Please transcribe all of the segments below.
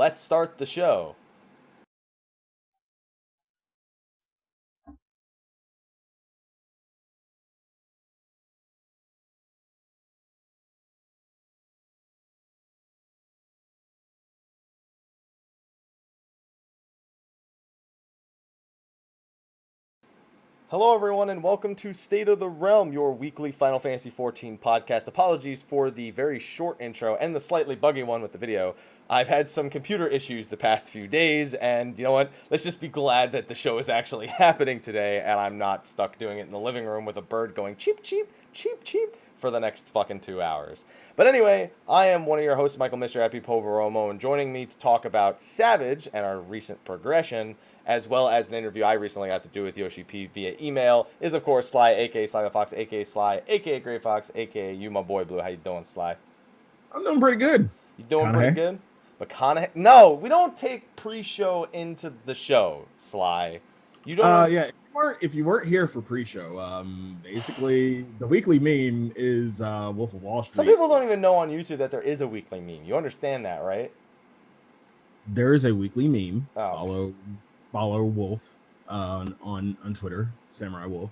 Let's start the show. Hello, everyone, and welcome to State of the Realm, your weekly Final Fantasy XIV podcast. Apologies for the very short intro and the slightly buggy one with the video. I've had some computer issues the past few days, and you know what? Let's just be glad that the show is actually happening today, and I'm not stuck doing it in the living room with a bird going cheep, cheep, cheep, cheep for the next fucking 2 hours. But anyway, I am one of your hosts, Michael Mr. Happy Poveromo, and joining me to talk about Savage and our recent progression, as well as an interview I recently got to do with Yoshi P via email, is of course Slyh, aka Slythefox, aka Slyh, aka Greyfox, aka you, my boy Blue. How you doing, Slyh? I'm doing pretty good. You doing pretty good? McConaughey? No, we don't take pre-show into the show, Slyh. You don't. Yeah. If you weren't here for pre-show, basically the weekly meme is Wolf of Wall Street. Some people don't even know on YouTube that there is a weekly meme. You understand that, right? There is a weekly meme. Oh. Follow Wolf on Twitter, Samurai Wolf,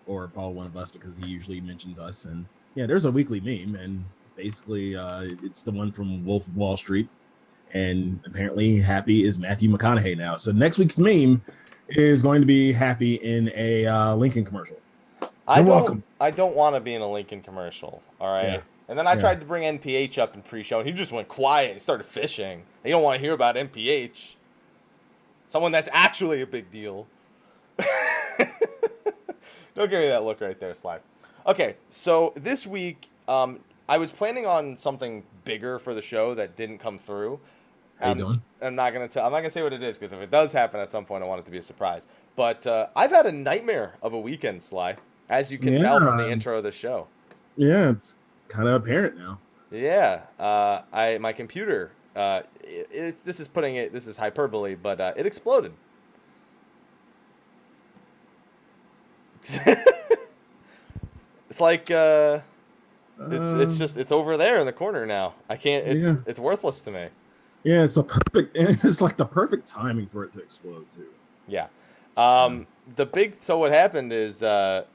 or follow one of us because he usually mentions us. And yeah, there's a weekly meme, and basically it's the one from Wolf of Wall Street. And apparently Happy is Matthew McConaughey now. So next week's meme is going to be Happy in a Lincoln commercial. I don't want to be in a Lincoln commercial. All right. Yeah. And then I tried to bring NPH up in pre-show, and he just went quiet and started fishing. You don't want to hear about NPH. Someone that's actually a big deal. Don't give me that look right there, Slyh. Okay, so this week, I was planning on something bigger for the show that didn't come through. How you doing? I'm not gonna say what it is, because if it does happen at some point, I want it to be a surprise. But I've had a nightmare of a weekend, Slyh, as you can tell from the intro of the show. Yeah, it's kind of apparent now. Yeah, my computer. This is hyperbole, but it exploded. It's like it's over there in the corner now. I can't. It's worthless to me. Yeah, it's like the perfect timing for it to explode too. Yeah. So what happened is the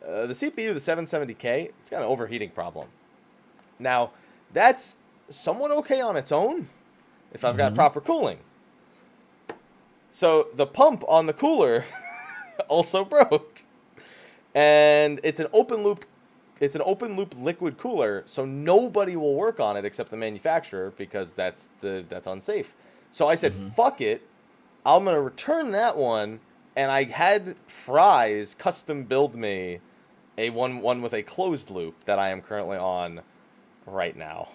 CPU, the 770K, it's got an overheating problem. Now, that's somewhat okay on its own if I've got proper cooling. So the pump on the cooler also broke. And it's an open loop liquid cooler, so nobody will work on it except the manufacturer because that's unsafe. So I said, fuck it. I'm going to return that one, and I had Fry's custom build me a one with a closed loop that I am currently on right now.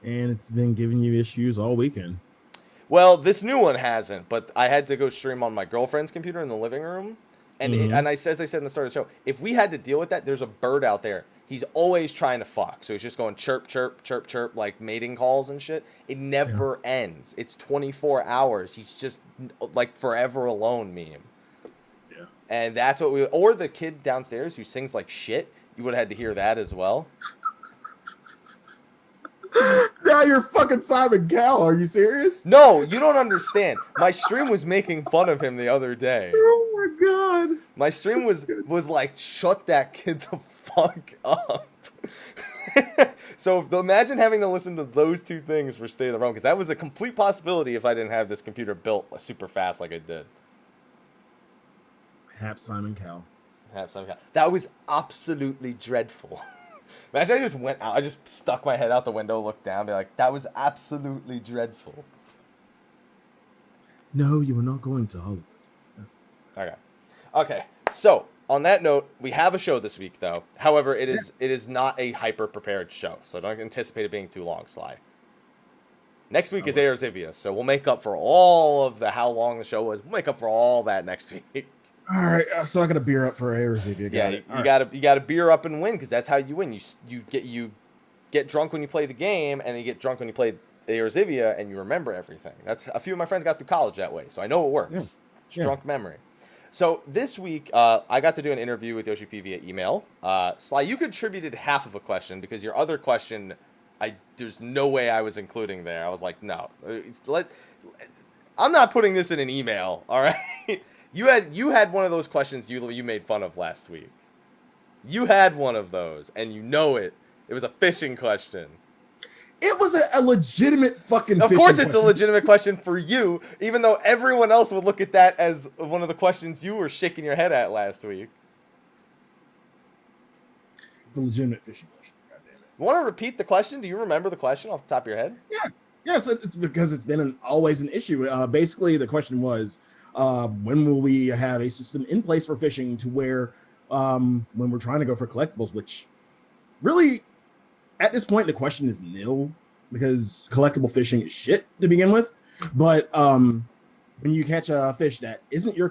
And it's been giving you issues all weekend. Well, this new one hasn't, but I had to go stream on my girlfriend's computer in the living room. And and as I said in the start of the show, if we had to deal with that, there's a bird out there. He's always trying to fuck. So he's just going chirp, chirp, chirp, chirp, like mating calls and shit. It never ends. It's 24 hours. He's just like forever alone meme. Yeah. And that's what or the kid downstairs who sings like shit. You would have had to hear that as well. Now you're fucking Simon Cowell. Are you serious? No, you don't understand. My stream was making fun of him the other day. Oh my god. My stream was like, shut that kid the fuck up. So imagine having to listen to those two things for State of the Realm, because that was a complete possibility if I didn't have this computer built super fast like I did. Perhaps Simon Cowell. That was absolutely dreadful. Imagine I just went out, I just stuck my head out the window, looked down, be like, that was absolutely dreadful. No, you were not going to Hollywood. Okay. So, on that note, we have a show this week, though. However, it is not a hyper-prepared show, so don't anticipate it being too long, Slyh. Next week is Aerzivia, so we'll make up for all of how long the show was. We'll make up for all that next week. All right, so I got a beer up for Aerzivia. You got to beer up and win, because that's how you win. You get drunk when you play the game, and then you get drunk when you play Aerzivia, and you remember everything. That's a few of my friends got through college that way, so I know it works. Yeah. Drunk memory. So this week, I got to do an interview with Yoshi P via email. Slyh, you contributed half of a question because your other question there's no way I was including there. I was like, no, I'm not putting this in an email. All right, you had one of those questions you made fun of last week. You had one of those, and you know it. It was a fishing question. It was a legitimate fucking. Of course, it's a legitimate question for you, even though everyone else would look at that as one of the questions you were shaking your head at last week. It's a legitimate fishing question. God damn it. You want to repeat the question? Do you remember the question off the top of your head? Yes. It's because it's been always an issue. Basically, the question was, when will we have a system in place for fishing to where, when we're trying to go for collectibles, which really, at this point, the question is nil because collectible fishing is shit to begin with. But when you catch a fish that isn't the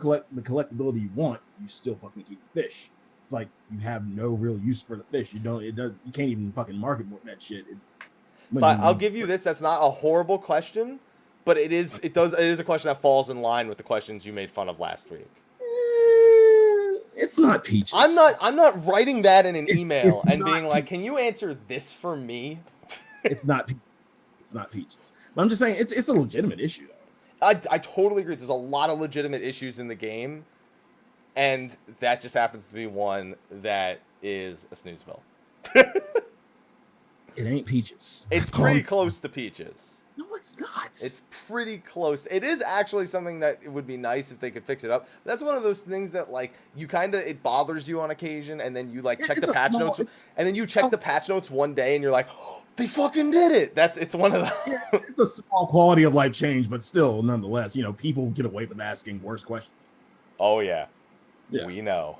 collectability you want, you still fucking keep the fish. It's like you have no real use for the fish. You can't even fucking market that shit. So I'll give you this. That's not a horrible question, but it is a question that falls in line with the questions you made fun of last week. It's not Peaches. I'm not writing that in an email and being like, can you answer this for me? It's not Peaches. It's not Peaches. But I'm just saying it's a legitimate issue. I totally agree. There's a lot of legitimate issues in the game, and that just happens to be one that is a snoozeville. It ain't Peaches. It's pretty close to Peaches. No, it's not. It's pretty close. It is actually something that it would be nice if they could fix it up. That's one of those things that like it bothers you on occasion, and then you like check the patch notes, and then you check the patch notes one day, and you're like, oh, they fucking did it. It's one of the. Yeah, it's a small quality of life change, but still, nonetheless, people get away from asking worse questions. Oh yeah. We know.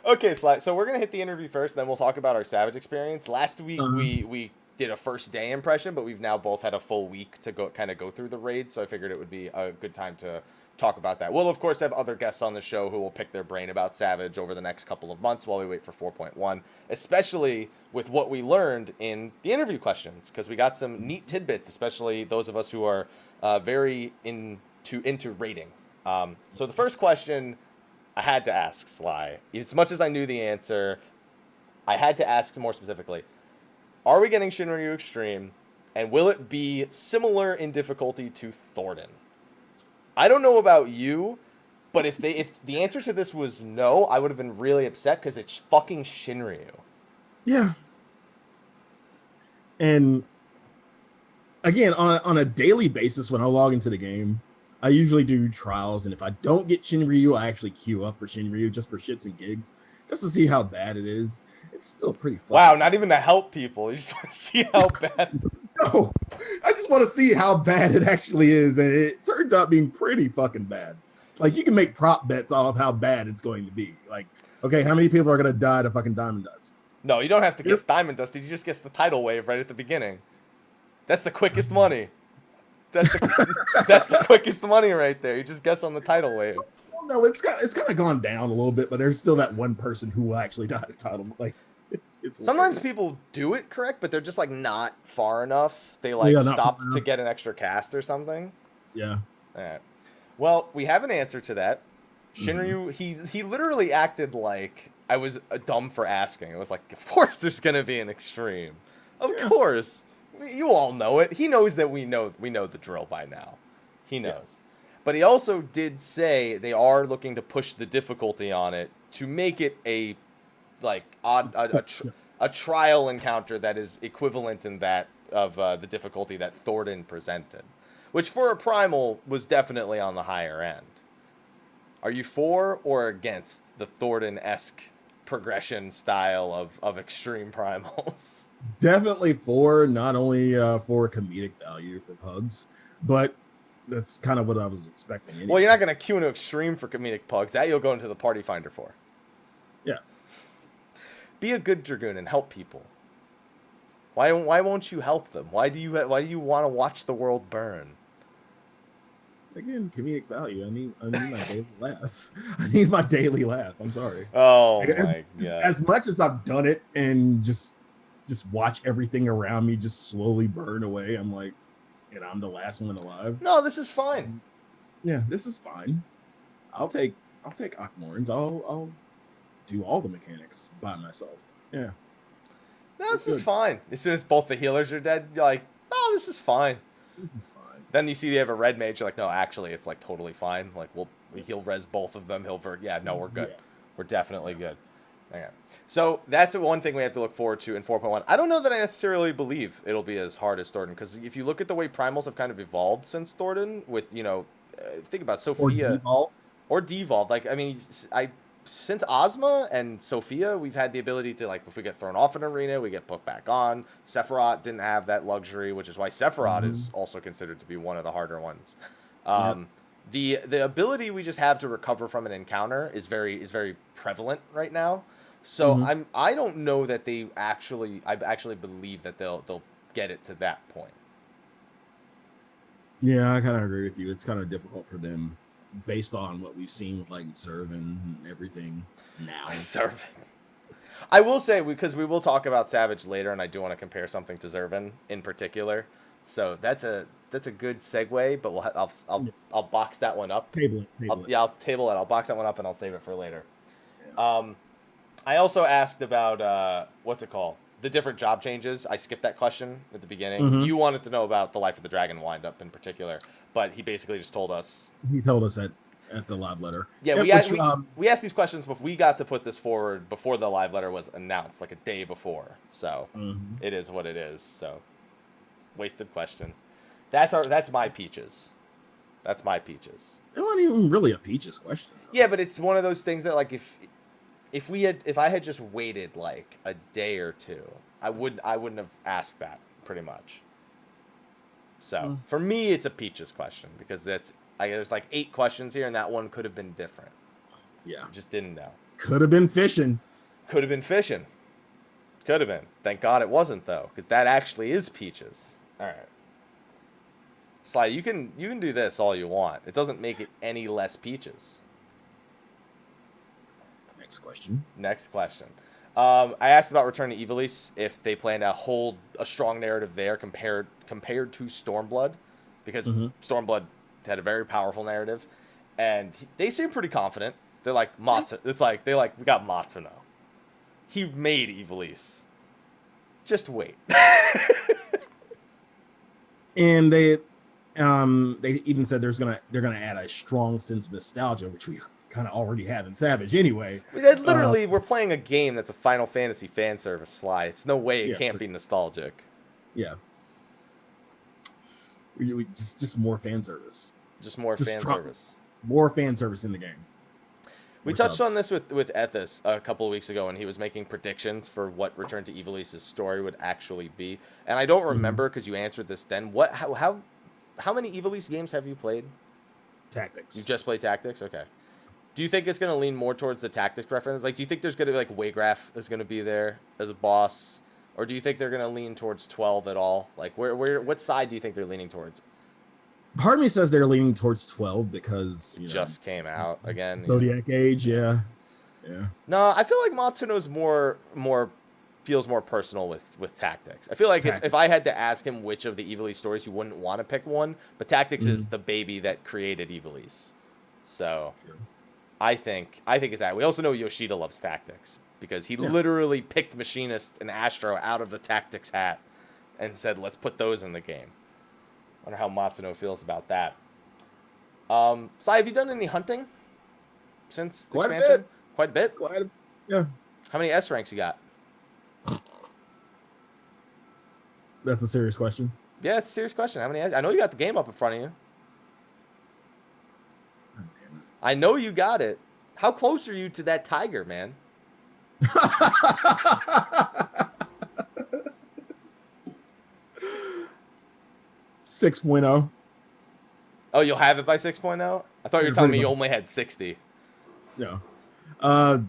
Okay, Sly. So we're gonna hit the interview first, then we'll talk about our Savage experience. Last week we did a first day impression, but we've now both had a full week to go through the raid, so I figured it would be a good time to talk about that. We'll of course have other guests on the show who will pick their brain about Savage over the next couple of months while we wait for 4.1, especially with what we learned in the interview questions, because we got some neat tidbits, especially those of us who are very into rating. So the first question I had to ask Sly, as much as I knew the answer, I had to ask more specifically. Are we getting Shinryu Extreme, and will it be similar in difficulty to Thornton? I don't know about you, but if the answer to this was no, I would have been really upset because it's fucking Shinryu. Yeah. And again, on a daily basis, when I log into the game, I usually do trials, and if I don't get Shinryu, I actually queue up for Shinryu just for shits and gigs, just to see how bad it is. It's still pretty fun. Wow, not even to help people. You just want to see how bad. No, I just want to see how bad it actually is, and it turns out being pretty fucking bad. Like, you can make prop bets off how bad it's going to be. Like, okay, how many people are going to die to fucking Diamond Dust? No, you don't have to guess Diamond Dust. You just guess the tidal wave right at the beginning. That's the quickest money. That's the quickest money right there. You just guess on the tidal wave. Well, no, it's kind of gone down a little bit, but there's still that one person who will actually die to tidal. Like, it's sometimes people do it correct, but they're just like not far enough. They stopped to get an extra cast or something. Yeah. All right. Well, we have an answer to that. Shinryu, he literally acted like I was dumb for asking. It was like, of course there's gonna be an extreme. Of course. You all know it. He knows that we know the drill by now. He knows. Yeah. But he also did say they are looking to push the difficulty on it to make it a trial encounter that is equivalent in that of the difficulty that Thornton presented, which for a primal was definitely on the higher end. Are you for or against the Thornton-esque progression style of extreme primals? Definitely for, not only for comedic value for pugs, but that's kind of what I was expecting. Anyway. Well, you're not going to queue into extreme for comedic pugs. That you'll go into the party finder for. Yeah. Be a good Dragoon and help people. Why won't you help them? Why do you want to watch the world burn? Again, comedic value. I need my daily laugh. I need my daily laugh. I'm sorry. Oh my God. As much as I've done it and just watch everything around me just slowly burn away, I'm like, and I'm the last one alive. No, this is fine. Yeah, this is fine. I'll take Akmorns. I'll do all the mechanics by myself. Yeah. no, this is fine. As soon as both the healers are dead, you're like, oh, this is fine. This is fine. Then you see they have a red mage. You're like, no, actually, it's like totally fine. Like, he'll res both of them. We're good. Yeah. We're definitely good. Okay. So that's one thing we have to look forward to in 4.1. I don't know that I necessarily believe it'll be as hard as Thornton, because if you look at the way primals have kind of evolved since Thornton, with, think about Sophia or devolved. Like, I mean, since Ozma and Sophia, we've had the ability to, like, if we get thrown off an arena, we get put back on. Sephiroth didn't have that luxury, which is why Sephiroth is also considered to be one of the harder ones. The ability we just have to recover from an encounter is very prevalent right now. So I don't know that I actually believe that they'll get it to that point. Yeah, I kind of agree with you. It's kind of difficult for them based on what we've seen with like Zervin and everything now. Zervin. I will say, because we will talk about Savage later, and I do want to compare something to Zervin in particular. So that's a good segue, but I'll box that one up. Table it. I'll table it. I'll box that one up and I'll save it for later. Yeah. I also asked about what's it called? The different job changes. I skipped that question at the beginning. You wanted to know about the Life of the Dragon wind-up in particular, but he basically just told us. He told us at the live letter. Yeah, we asked these questions, but we got to put this forward before the live letter was announced, like a day before. So it is what it is. So wasted question. That's my peaches. That's my peaches. It wasn't even really a peaches question. Yeah, but it's one of those things that, like, if I had just waited like a day or two, I wouldn't have asked that, pretty much. So for me, it's a peaches question, because there's like 8 questions here, and that one could have been different. Yeah, just didn't know. Could have been fishing. Could have been fishing. Could have been. Thank God it wasn't, though, because that actually is peaches. All right. Sly, you can do this all you want. It doesn't make it any less peaches. Next question. I asked about Return to Ivalice, if they plan to hold a strong narrative there compared to Stormblood, because Stormblood had a very powerful narrative, and they seem pretty confident. They're like, it's like we got Matsuno. He made Ivalice. Just wait. And they even said they're gonna add a strong sense of nostalgia, which we kind of already have in Savage anyway. Literally, we're playing a game that's a Final Fantasy fan service, Sly. It's no way it can't be nostalgic. Yeah. We just more fan service. Just more fan service. More fan service in the game. We touched on this with Ethis a couple of weeks ago, and he was making predictions for what Return to Ivalice's story would actually be. And I don't remember, because you answered this then. How many Ivalice games have you played? Tactics. You just played Tactics? Okay. Do you think it's going to lean more towards the Tactics reference? Like, do you think there's going to be, like, Waygraph is going to be there as a boss? Or do you think they're going to lean towards 12 at all? Like, what side do you think they're leaning towards? Part of me says they're leaning towards 12 because it just came out again. Zodiac Age, yeah. No, I feel like Matsuno's feels more personal with Tactics. I feel like if I had to ask him which of the Ivalice stories, he wouldn't want to pick one. But Tactics is the baby that created Ivalice. So I think it's that. We also know Yoshida loves Tactics, because he literally picked Machinist and Astro out of the Tactics hat and said, let's put those in the game. Wonder how Matsuno feels about that. Sly, have you done any hunting since the expansion? Quite a bit? Yeah. How many S ranks you got? That's a serious question. Yeah, it's a serious question. How many? I know you got the game up in front of you. Oh, damn it. I know you got it. How close are you to that tiger, man? 6.0. Oh, you'll have it by 6.0? I thought you were telling me you only had 60. No. How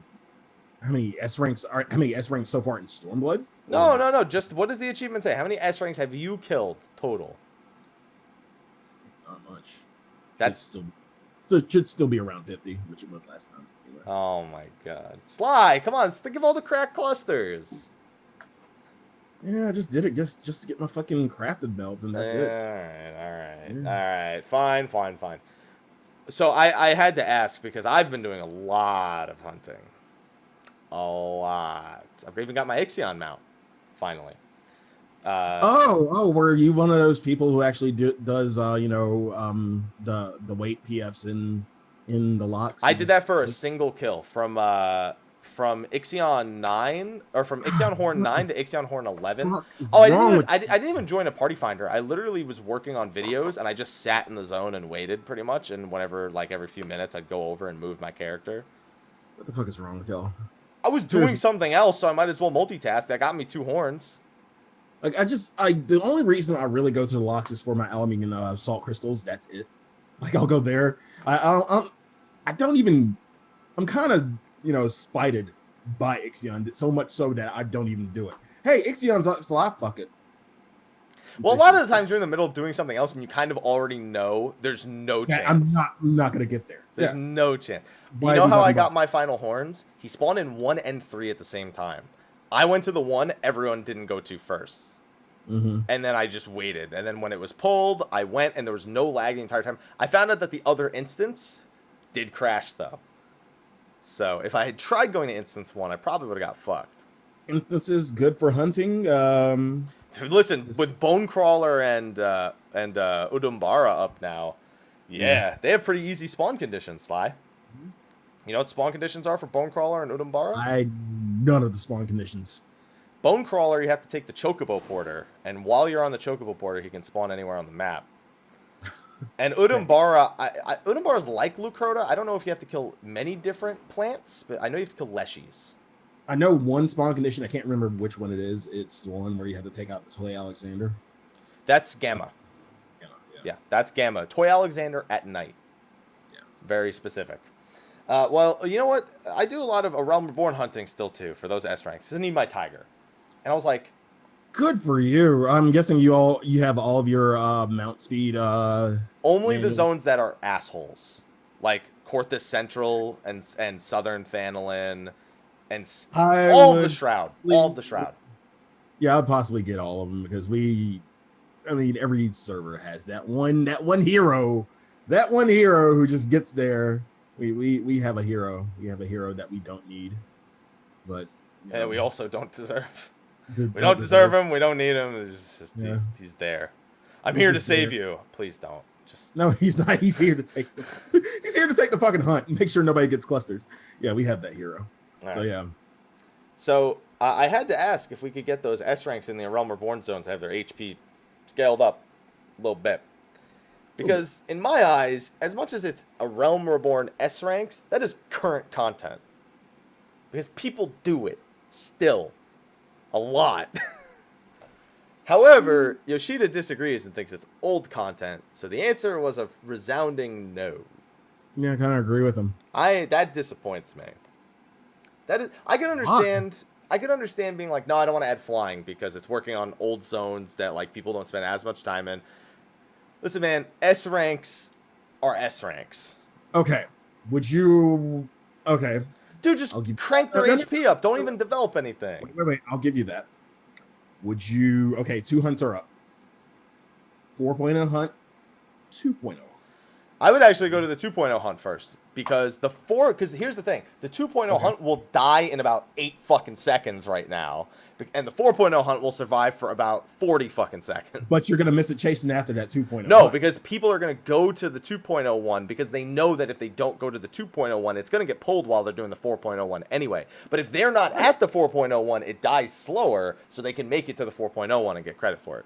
many S ranks so far in Stormblood? No. Just what does the achievement say? How many S ranks have you killed total? Not much. Should still be around 50, which it was last time. Anyway. Oh my god. Sly, come on, think of all the crack clusters. Yeah, I just did it just to get my fucking crafted belts, and that's it. All right. Fine. So I had to ask, because I've been doing a lot of hunting. A lot. I've even got my Ixion mount finally. Were you one of those people who actually does the weight PFs in the locks? I did that for a single kill from Ixion 9 or from Ixion Horn 9 to Ixion Horn 11. I didn't even join a party finder. I literally was working on videos and I just sat in the zone and waited pretty much. And whenever, like every few minutes, I'd go over and move my character. What the fuck is wrong with y'all? I was doing something else, so I might as well multitask. That got me 2 horns. Like the only reason I really go to the locks is for my aluminium and salt crystals. That's it. Like I'll go there. I'm kind of spited by Ixion so much so that I don't even do it. Hey, Ixion's up, so I fuck it. Well, a lot of the times you're in the middle of doing something else and you kind of already know there's no chance. I'm not gonna get there. There's no chance. You know how I got my final horns? He spawned in 1 and 3 at the same time. I went to the 1 everyone didn't go to first. Mm-hmm. And then I just waited. And then when it was pulled, I went and there was no lag the entire time. I found out that the other instance did crash though. So if I had tried going to instance 1, I probably would have got fucked. Instances good for hunting. Listen, with Bonecrawler and Udumbara up now, they have pretty easy spawn conditions, Sly. Mm-hmm. You know what spawn conditions are for Bonecrawler and Udumbara? None of the spawn conditions. Bonecrawler, you have to take the Chocobo Porter, and while you're on the Chocobo Porter, he can spawn anywhere on the map. And Udumbara, Udumbara's like Lucrota. I don't know if you have to kill many different plants, but I know you have to kill Leshies. I know one spawn condition. I can't remember which one it is. It's the one where you have to take out the Toy Alexander. That's Gamma. Yeah, that's Gamma. Toy Alexander at night. Yeah. Very specific. Well, you know what? I do a lot of A Realm Reborn hunting still, too, for those S ranks. I need my Tiger. And I was like... Good for you. I'm guessing you have all of your mount speed. Only the zones that are assholes. Like Corthus Central and Southern Phanolin and all of the Shroud. All of the Shroud. Yeah, I'd possibly get all of them because every server has that one hero who just gets there. We have a hero. We have a hero that we don't need, but and we also don't deserve. We don't deserve him. We don't need him. It's just he's there. I'm here to save you. Please don't. No, he's not. He's here to take. He's here to take the fucking hunt and make sure nobody gets clusters. Yeah, we have that hero. All right. Yeah. So I had to ask if we could get those S ranks in the Realm Reborn zones have their HP scaled up a little bit. Because in my eyes, as much as it's a Realm Reborn S ranks, that is current content. Because people do it still a lot. However, Yoshida disagrees and thinks it's old content. So the answer was a resounding no. Yeah, I kind of agree with him. That disappoints me. I can understand. I can understand being like, no, I don't want to add flying because it's working on old zones that like people don't spend as much time in. Listen, man, S ranks are S ranks. Okay. Would you? Okay. Dude, just crank their HP up. Don't even develop anything. Wait. I'll give you that. Would you? Okay, 2 hunts are up. 4.0 hunt, 2.0. I would actually go to the 2.0 hunt first because because here's the thing. The 2.0 hunt will die in about 8 fucking seconds right now. And the 4.0 hunt will survive for about 40 fucking seconds. But you're going to miss it chasing after that 2.0. No, because people are going to go to the 2.0 one because they know that if they don't go to the 2.0 one, it's going to get pulled while they're doing the 4.0 one anyway. But if they're not at the 4.0 one, it dies slower so they can make it to the 4.0 one and get credit for it.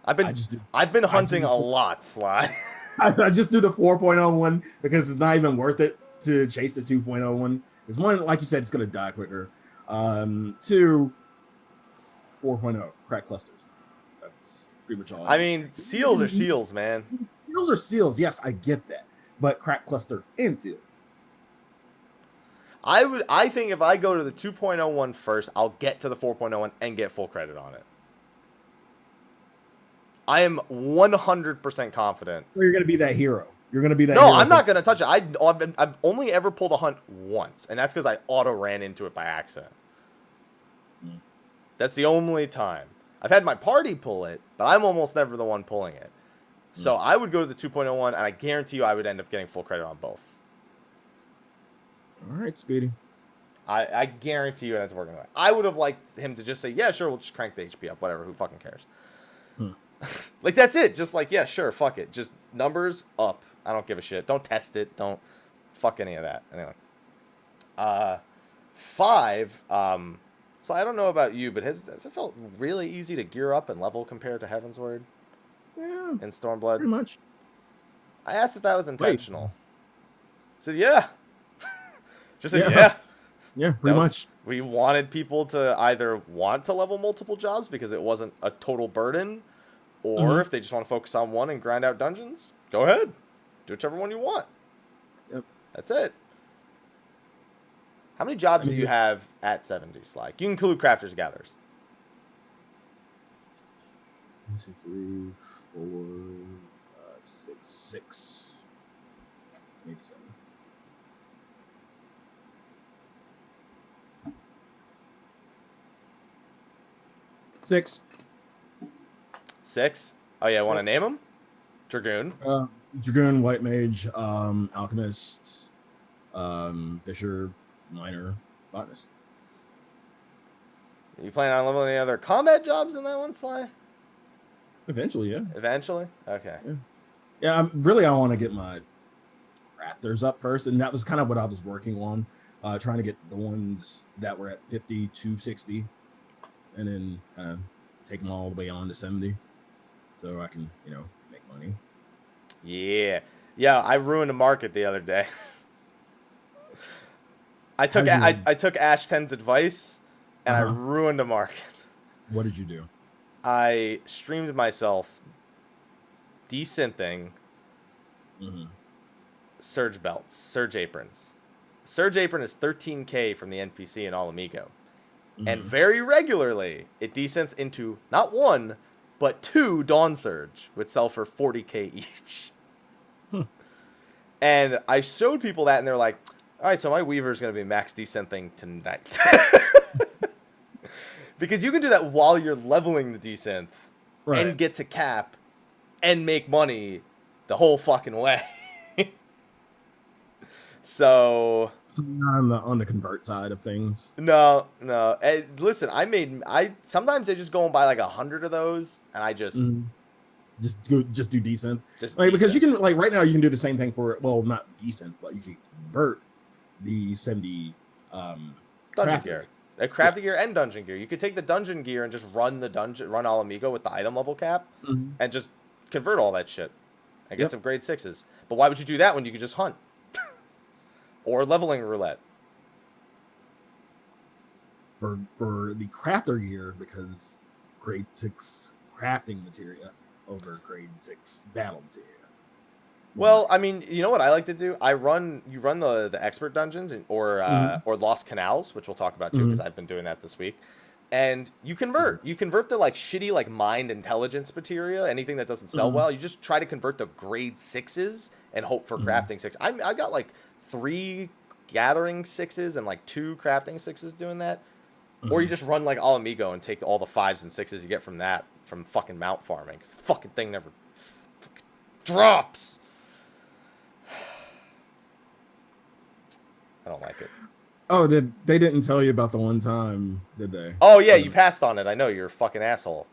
I've been hunting a lot, Sly. I just do the 4.0 one because it's not even worth it to chase the 2.0 one. Because one, like you said, it's going to die quicker. 2, 4.0, crack clusters. That's pretty much all. I mean, seals are seals, man. Seals are seals. Yes, I get that. But crack cluster and seals. I think if I go to the 2.0 one first, I'll get to the 4.0 one and get full credit on it. I am 100% confident. So you're going to be that hero. You're going to be that. No, I'm not going to touch it. I've only ever pulled a hunt once, and that's because I auto ran into it by accident. That's the only time. I've had my party pull it, but I'm almost never the one pulling it. So I would go to the 2.0 one, and I guarantee you I would end up getting full credit on both. All right, Speedy. I guarantee you that's working away. I would have liked him to just say, yeah, sure, we'll just crank the HP up, whatever, who fucking cares. Like, that's it. Just like, yeah, sure, fuck it. Just numbers up. I don't give a shit. Don't test it. Don't fuck any of that. Anyway. 5, so I don't know about you, but has it felt really easy to gear up and level compared to Heavensward? Yeah. And Stormblood? Pretty much. I asked if that was intentional. I said, yeah. Just said, yeah. Yeah, pretty much. We wanted people to either want to level multiple jobs because it wasn't a total burden, or if they just want to focus on one and grind out dungeons, go ahead. Do whichever one you want. Yep. That's it. How many jobs do you have at 70, Slyh? You can include Crafters Gatherers. 1, 2, 3, 4, 5, 6, 6. Maybe 7. Six. 6? Oh, yeah, want to name them? Dragoon. Dragoon, White Mage, Alchemist, Fisher, Miner, Botanist. You planning on leveling any other combat jobs in that one, Slyh? Eventually, yeah. Eventually? Okay. Yeah, I want to get my Raptors up first, and that was kind of what I was working on, trying to get the ones that were at 50 to 60, and then kind of take them all the way on to 70, so I can, make money. Yeah. Yeah, I ruined a market the other day. I took Ash 10's advice, and I ruined a market. What did you do? I streamed myself desynthing Surge belts, Surge aprons. Surge apron is 13k from the NPC in All Amigo. And very regularly, it descents into not 1, but 2 Dawn Surge, which sell for 40k each. And I showed people that, and they're like, all right, so my Weaver's going to be max desynthing tonight. Because you can do that while you're leveling the desynth and get to cap and make money the whole fucking way. So not on the convert side of things. No. And listen, sometimes I just go and buy like 100 of those, and I just do decent. Because you can right now you can do the same thing for not decent, but you can convert the 70 dungeon gear. Crafting gear and dungeon gear. You could take the dungeon gear and just run All Amigo with the item level cap, and just convert all that shit and get some grade 6s. But why would you do that when you could just hunt? Or leveling roulette. For the crafter gear, because grade 6 crafting materia over grade 6 battle materia. Well, I mean, you know what I like to do? You run the expert dungeons or Lost Canals, which we'll talk about too, because I've been doing that this week. And you convert the like shitty like mind intelligence materia, anything that doesn't sell well. You just try to convert the grade 6s and hope for crafting 6. I got like 3 gathering 6s and like 2 crafting 6s doing that. Or you just run like All Amigo and take all the 5s and 6s you get from that from fucking mount farming. Because the fucking thing never fucking drops. I don't like it. Oh, they didn't tell you about the one time, did they? Oh yeah, you passed on it. I know, you're a fucking asshole.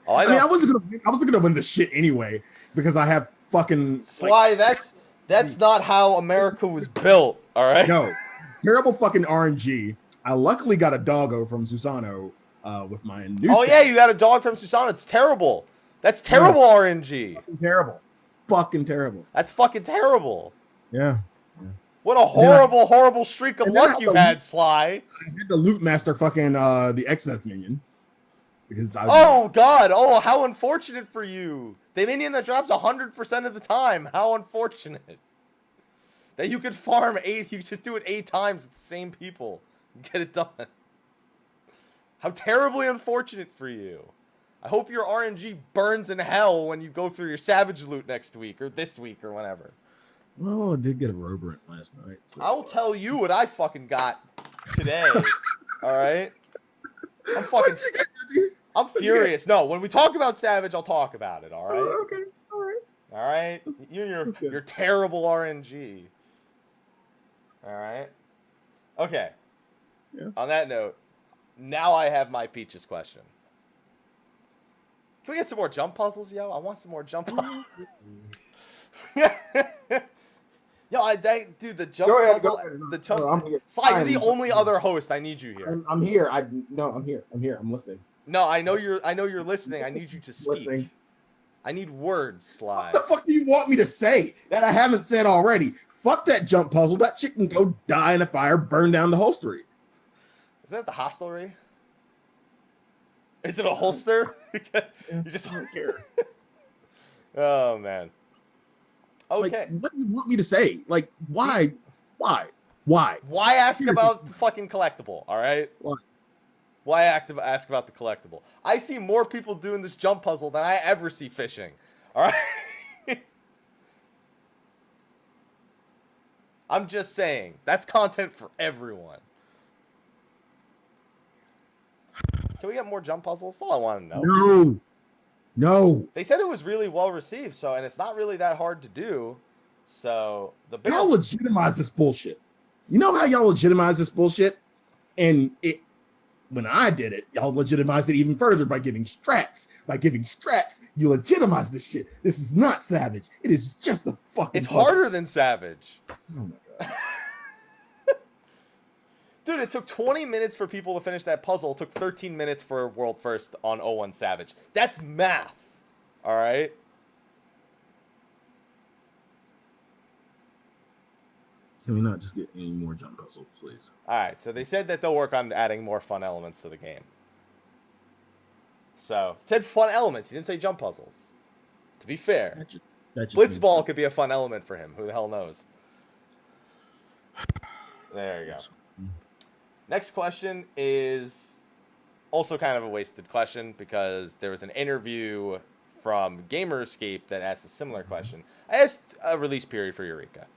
Oh, I know. I mean, I wasn't gonna win the shit anyway because I have fucking Slyh. That's not how America was built. All right. No, terrible fucking RNG. I luckily got a doggo from Susano with my new. Oh yeah, you got a dog from Susano. It's terrible. That's terrible RNG. Fucking terrible. That's fucking terrible. Yeah. What a horrible streak of luck you had, Slyh. I had to loot master fucking the XS minion. Because oh god, how unfortunate for you. The minion that drops 100% of the time. How unfortunate. That you could farm 8, you could just do it 8 times with the same people. And get it done. How terribly unfortunate for you. I hope your RNG burns in hell when you go through your savage loot next week or this week or whenever. Well, I did get a Robrant last night. So. I'll tell you what I fucking got today. All right? I'm furious. No, when we talk about Savage, I'll talk about it, all right? Oh, okay, all right. All right? You and your terrible RNG. All right? Okay. Yeah. On that note, now I have my Peaches question. Can we get some more jump puzzles, yo? I want some more jump puzzles. Yo, dude, the jump puzzle, the jump. No, I'm here. Sly, you're the only other host. I need you here. I'm here. I'm here. I'm listening. No, I know you're listening. I need you to speak. Listening. I need words, Sly. What the fuck do you want me to say that I haven't said already? Fuck that jump puzzle. That shit can go die in a fire, burn down the hostelry. Isn't that the hostelry? Is it a holster? You just don't care. Oh man. Okay. Like, what do you want me to say? Like, why? Why? Why ask about the fucking collectible? All right. Why? Ask about the collectible? I see more people doing this jump puzzle than I ever see fishing. All right. I'm just saying that's content for everyone. Can we get more jump puzzles? That's all I want to know. No. They said it was really well received, and it's not really that hard to do. So y'all legitimize this bullshit. You know how y'all legitimize this bullshit? And when I did it, y'all legitimized it even further by giving strats. By giving strats, you legitimize this shit. This is not Savage. It is just a fucking It's puzzle. Harder than Savage. Oh my god. Dude, it took 20 minutes for people to finish that puzzle. It took 13 minutes for World First on 01 Savage. That's math. All right? Can we not just get any more jump puzzles, please? All right, so they said that they'll work on adding more fun elements to the game. So, it said fun elements. He didn't say jump puzzles. To be fair, that just Blitzball could be a fun element for him. Who the hell knows? There you go. Next question is also kind of a wasted question because there was an interview from Gamerscape that asked a similar question. I asked a release period for Eureka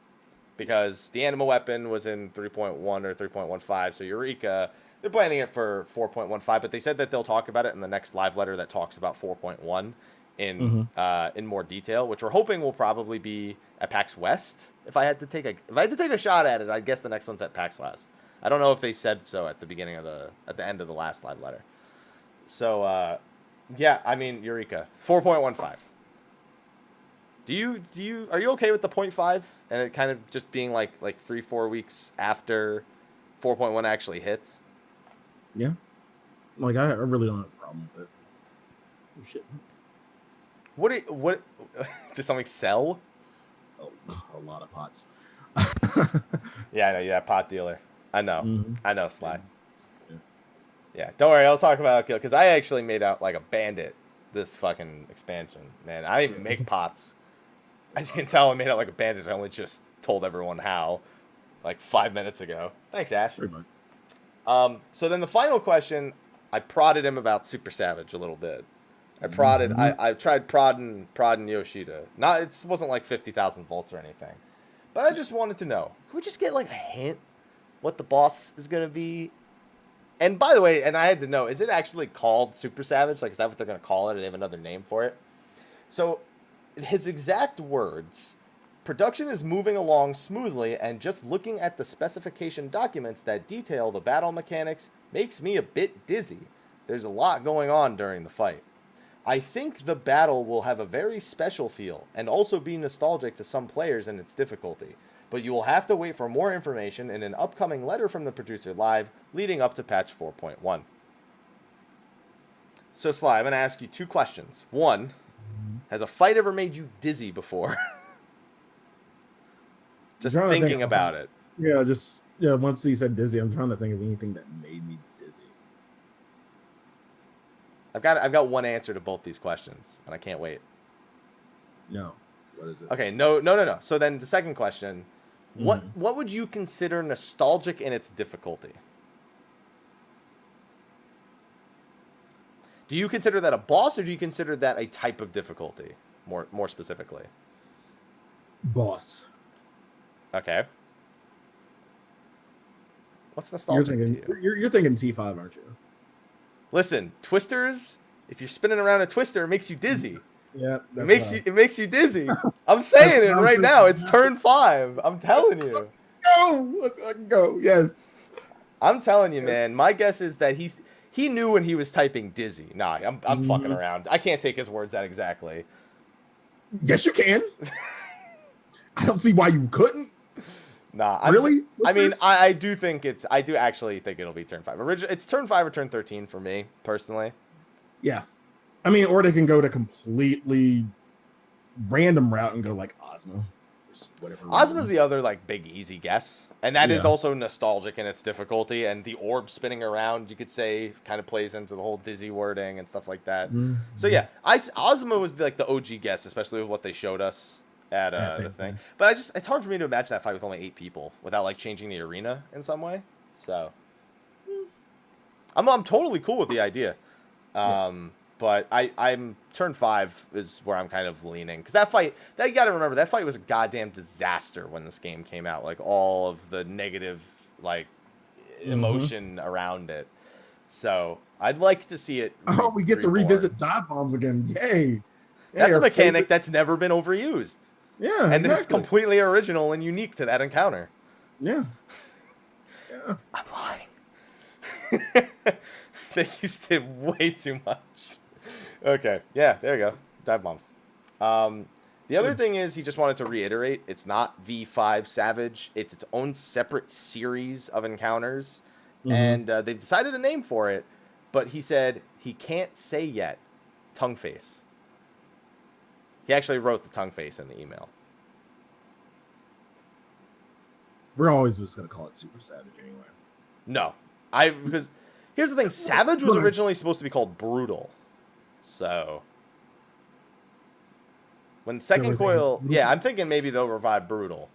because the Anima Weapon was in 3.1 or 3.15, so Eureka, they're planning it for 4.15, but they said that they'll talk about it in the next live letter that talks about 4.1 in more detail, which we're hoping will probably be at PAX West. If I had to take a shot at it, I'd guess the next one's at PAX West. I don't know if they said so at the end of the last live letter. So, yeah, I mean, Eureka, 4.15. Are you okay with the 0.5 and it kind of just being like 3-4 weeks after 4.1 actually hits? Yeah. Like, I really don't have a problem with it. Oh, shit. What does something sell? Oh, a lot of pots. Yeah, I know. You're that pot dealer. I know. Mm-hmm. I know, Sly. Yeah, don't worry. I'll talk about it because I actually made out like a bandit this fucking expansion. Man, I didn't even make pots. As you can tell, I made out like a bandit. I only just told everyone how like 5 minutes ago. Thanks, Ash. So then the final question, I prodded him about Super Savage a little bit. I prodded. I tried prodding Yoshida. It wasn't like 50,000 volts or anything, but I just wanted to know. Can we just get like a hint what the boss is gonna be? And by the way, and I had to know, is it actually called Super Savage? Like, is that what they're gonna call it, or do they have another name for it? So, his exact words: production is moving along smoothly, and just looking at the specification documents that detail the battle mechanics makes me a bit dizzy. There's a lot going on during the fight. I think the battle will have a very special feel, and also be nostalgic to some players in its difficulty. But you will have to wait for more information in an upcoming letter from the producer live leading up to patch 4.1. So, Sly, I'm going to ask you 2 questions. 1, has a fight ever made you dizzy before? Just thinking about it. Yeah, once he said dizzy, I'm trying to think of anything that made me dizzy. I've got one answer to both these questions, and I can't wait. No. What is it? Okay, no. So then the second question, what would you consider nostalgic in its difficulty? Do you consider that a boss, or do you consider that a type of difficulty, more specifically? Boss. Okay. What's nostalgic to you? You're thinking T5, aren't you? Listen, twisters, if you're spinning around a twister, it makes you dizzy. Yeah, it makes you dizzy. I'm saying it right now. It's turn 5. I'm telling you. Let's go. Yes. I'm telling you, man. My guess is that he knew when he was typing Dizzy. Nah, I'm fucking around. I can't take his words that exactly. Yes, you can. I don't see why you couldn't. Nah, really? I mean, I do actually think it'll be turn 5. It's turn 5 or turn 13 for me personally. Yeah, I mean, or they can go to completely random route and go like Ozma. Whatever. Ozma's the other like big easy guess, and that is also nostalgic in its difficulty, and the orb spinning around, you could say, kind of plays into the whole Dizzy wording and stuff like that. Mm-hmm. So yeah, Ozma was like the OG guess, especially with what they showed us at the thing. But it's hard for me to imagine that fight with only 8 people without like changing the arena in some way. So I'm totally cool with the idea. But I'm turn 5 is where I'm kind of leaning, because that you got to remember, that fight was a goddamn disaster when this game came out. Like all of the negative like emotion around it. So I'd like to see it. We get to revisit dive bombs again. Yay! That's a mechanic that's never been overused. Yeah, and it's completely original and unique to that encounter. Yeah. I'm lying. They used it way too much. Okay, yeah, there you go. Dive bombs. The other thing is, he just wanted to reiterate, it's not V5 Savage. It's its own separate series of encounters. And they've decided a name for it, but he said he can't say yet Tongue Face. He actually wrote the Tongue Face in the email. We're always just going to call it Super Savage anyway. No. Because here's the thing. Savage was originally supposed to be called Brutal. So when second coil, yeah, I'm thinking maybe they'll revive Brutal.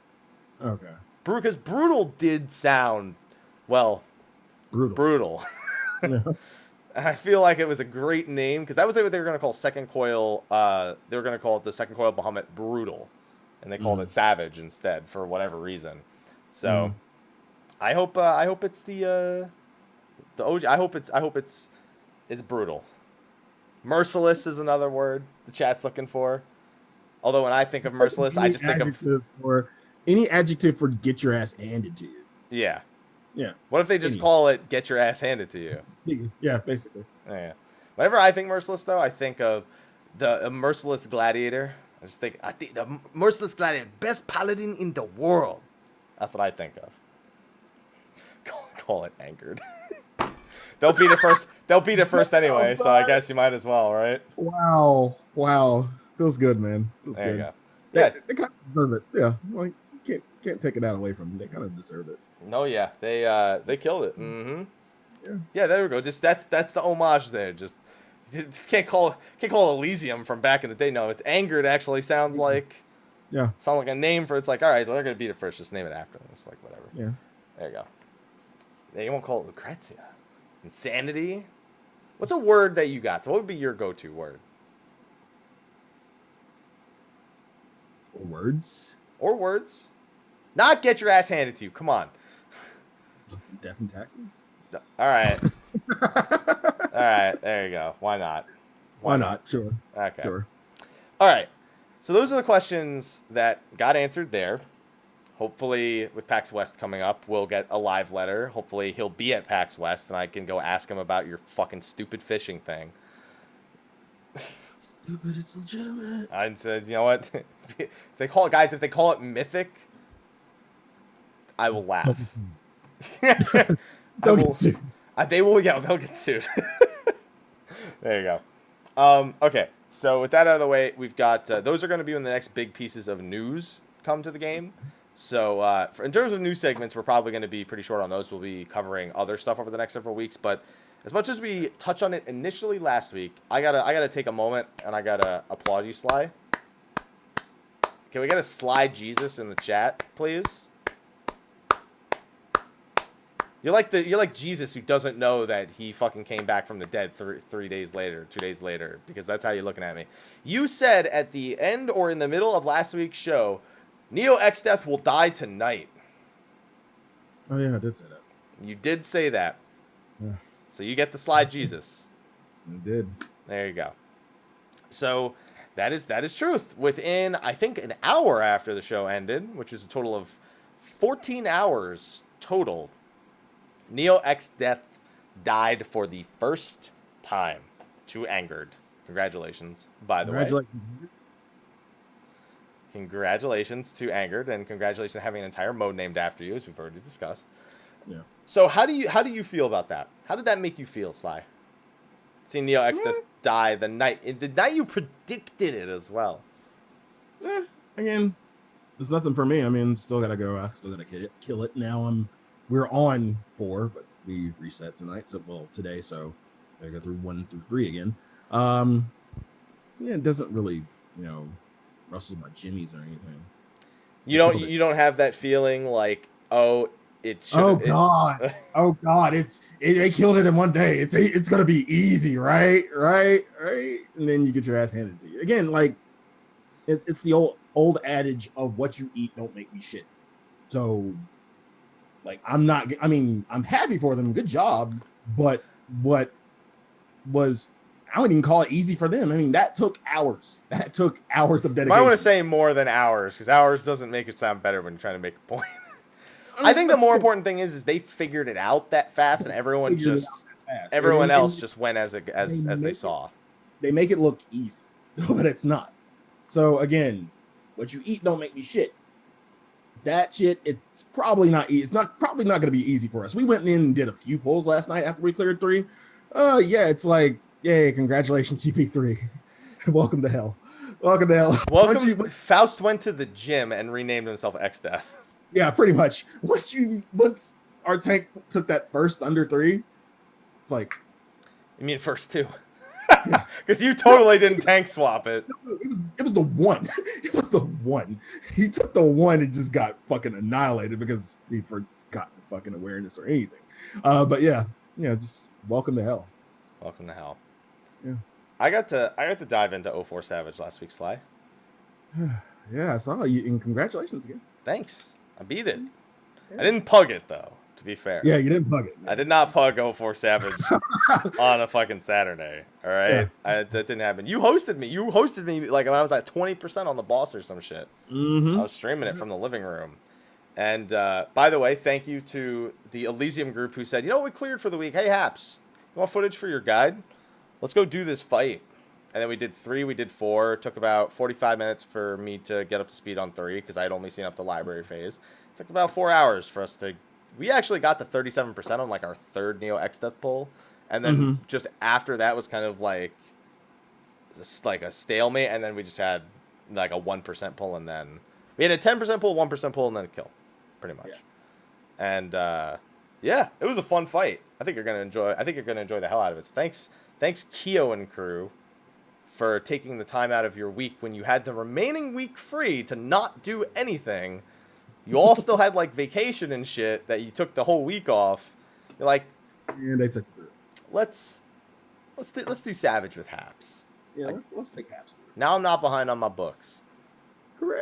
Okay. Because Brutal did sound, well, brutal. Yeah. And I feel like it was a great name, because that was what they were going to call second coil. They were going to call it the second coil Bahamut Brutal, and they called it Savage instead for whatever reason. So I hope it's the OG. I hope it's brutal. Merciless is another word the chat's looking for. Although when I think of merciless, I just think of any adjective for get your ass handed to you. Yeah. Yeah. What if they just call it get your ass handed to you? Yeah, basically. Yeah. Whenever I think merciless, though, I think of the merciless gladiator. I think the merciless gladiator, best paladin in the world. That's what I think of. Call it anchored. They'll beat it first anyway, so I guess you might as well, right? Wow. Feels good, man. Feels there good. You go. Yeah, they kind of deserve it. Yeah, well, you can't take it out away from them. They kind of deserve it. No, yeah, they killed it. Yeah, there we go. Just that's the homage there. Just can't call it Elysium from back in the day. No, it's angered. Actually, sounds like a name for. It's like, all right, they're gonna beat it first. Just name it after them. It's like whatever. Yeah. There you go. They won't call it Lucrezia. Insanity. What's a word that you got? So what would be your go-to word? Or words. Not get your ass handed to you. Come on. Death and taxes? All right. All right. There you go. Why not? Why not? Sure. Okay. Sure. All right. So those are the questions that got answered there. Hopefully, with PAX West coming up, we'll get a live letter. Hopefully, he'll be at PAX West, and I can go ask him about your fucking stupid fishing thing. Stupid, it's legitimate. I said, you know what? If they call it mythic, I will laugh. They'll get sued. They'll get sued. There you go. Okay, so with that out of the way, we've got those are going to be when the next big pieces of news come to the game. So in terms of news segments, we're probably going to be pretty short on those. We'll be covering other stuff over the next several weeks. But as much as we touched on it initially last week, I gotta take a moment and I gotta applaud you, Sly. Can we get a Sly Jesus in the chat, please? You're like Jesus, who doesn't know that he fucking came back from the dead 2 days later, because that's how you're looking at me. You said at the end or in the middle of last week's show, Neo X-Death will die tonight. Oh yeah, I did say that. You did say that. Yeah. So you get the Sly Jesus. I did. There you go. So that is truth. Within, I think, an hour after the show ended, which is a total of 14 hours total, Neo X Death died for the first time to Angered. Congratulations, by the way. Congratulations to Angered, and congratulations on having an entire mode named after you, as we've already discussed. Yeah. So how do you feel about that? How did that make you feel, Sly? Seeing Neo X Death die the night you predicted it as well. Again, there's nothing for me. I mean, still gotta go. I still gotta kill it. Now we're on 4, but we reset tonight. So today. So I go through 1 through 3 again. It doesn't really rustle my jimmies or anything. You don't have that feeling like, oh, it's oh god, they killed it in one day. It's gonna be easy, right? And then you get your ass handed to you again. Like it's the old adage of what you eat don't make me shit. So like I'm happy for them. Good job. But what was, I wouldn't even call it easy for them. I mean, that took hours. That took hours of dedication. I want to say more than hours, because hours doesn't make it sound better when you're trying to make a point. I think the more important thing is they figured it out that fast, and everyone else just went as they saw. They make it look easy, but it's not. So again, what you eat don't make me shit. That shit, it's probably not easy. It's probably not going to be easy for us. We went in and did a few pulls last night after we cleared 3. It's like, yay, congratulations, GP3. Welcome to hell. Faust went to the gym and renamed himself X-Death. Yeah, pretty much. Once our tank took that first under 3, it's like... You mean first 2? Because you totally didn't tank swap it. No, it was the 1. It was the 1. He took the 1 and just got fucking annihilated because he forgot the fucking awareness or anything. But yeah, just welcome to hell. Welcome to hell. Yeah. I got to dive into 04 Savage last week, Sly. Yeah, I saw you, and congratulations again. Thanks. I beat it. Yeah. I didn't pug it though, to be fair. Yeah, you didn't pug it. I did not pug 04 Savage on a fucking Saturday. All right, yeah. That didn't happen. You hosted me like when I was at 20% on the boss or some shit. Mm-hmm. I was streaming it from the living room. And by the way, thank you to the Elysium group who said, we cleared for the week. Hey, Haps, you want footage for your guide? Let's go do this fight. And then we did 3, we did 4. It took about 45 minutes for me to get up to speed on 3 because I had only seen up to library phase. It took about 4 hours for us to... We actually got to 37% on like our 3rd Neo X Death pull. And then just after that was kind of like a stalemate. And then we just had like a 1% pull. And then we had a 10% pull, 1% pull, and then a kill. Pretty much. Yeah. And it was a fun fight. I think you're going to enjoy the hell out of it. So thanks Keo and crew for taking the time out of your week when you had the remaining week free to not do anything. You all still had like vacation and shit that you took the whole week off. You're like, and I took it. Let's do Savage with Haps. Yeah, let's take Haps. Now I'm not behind on my books. Hooray!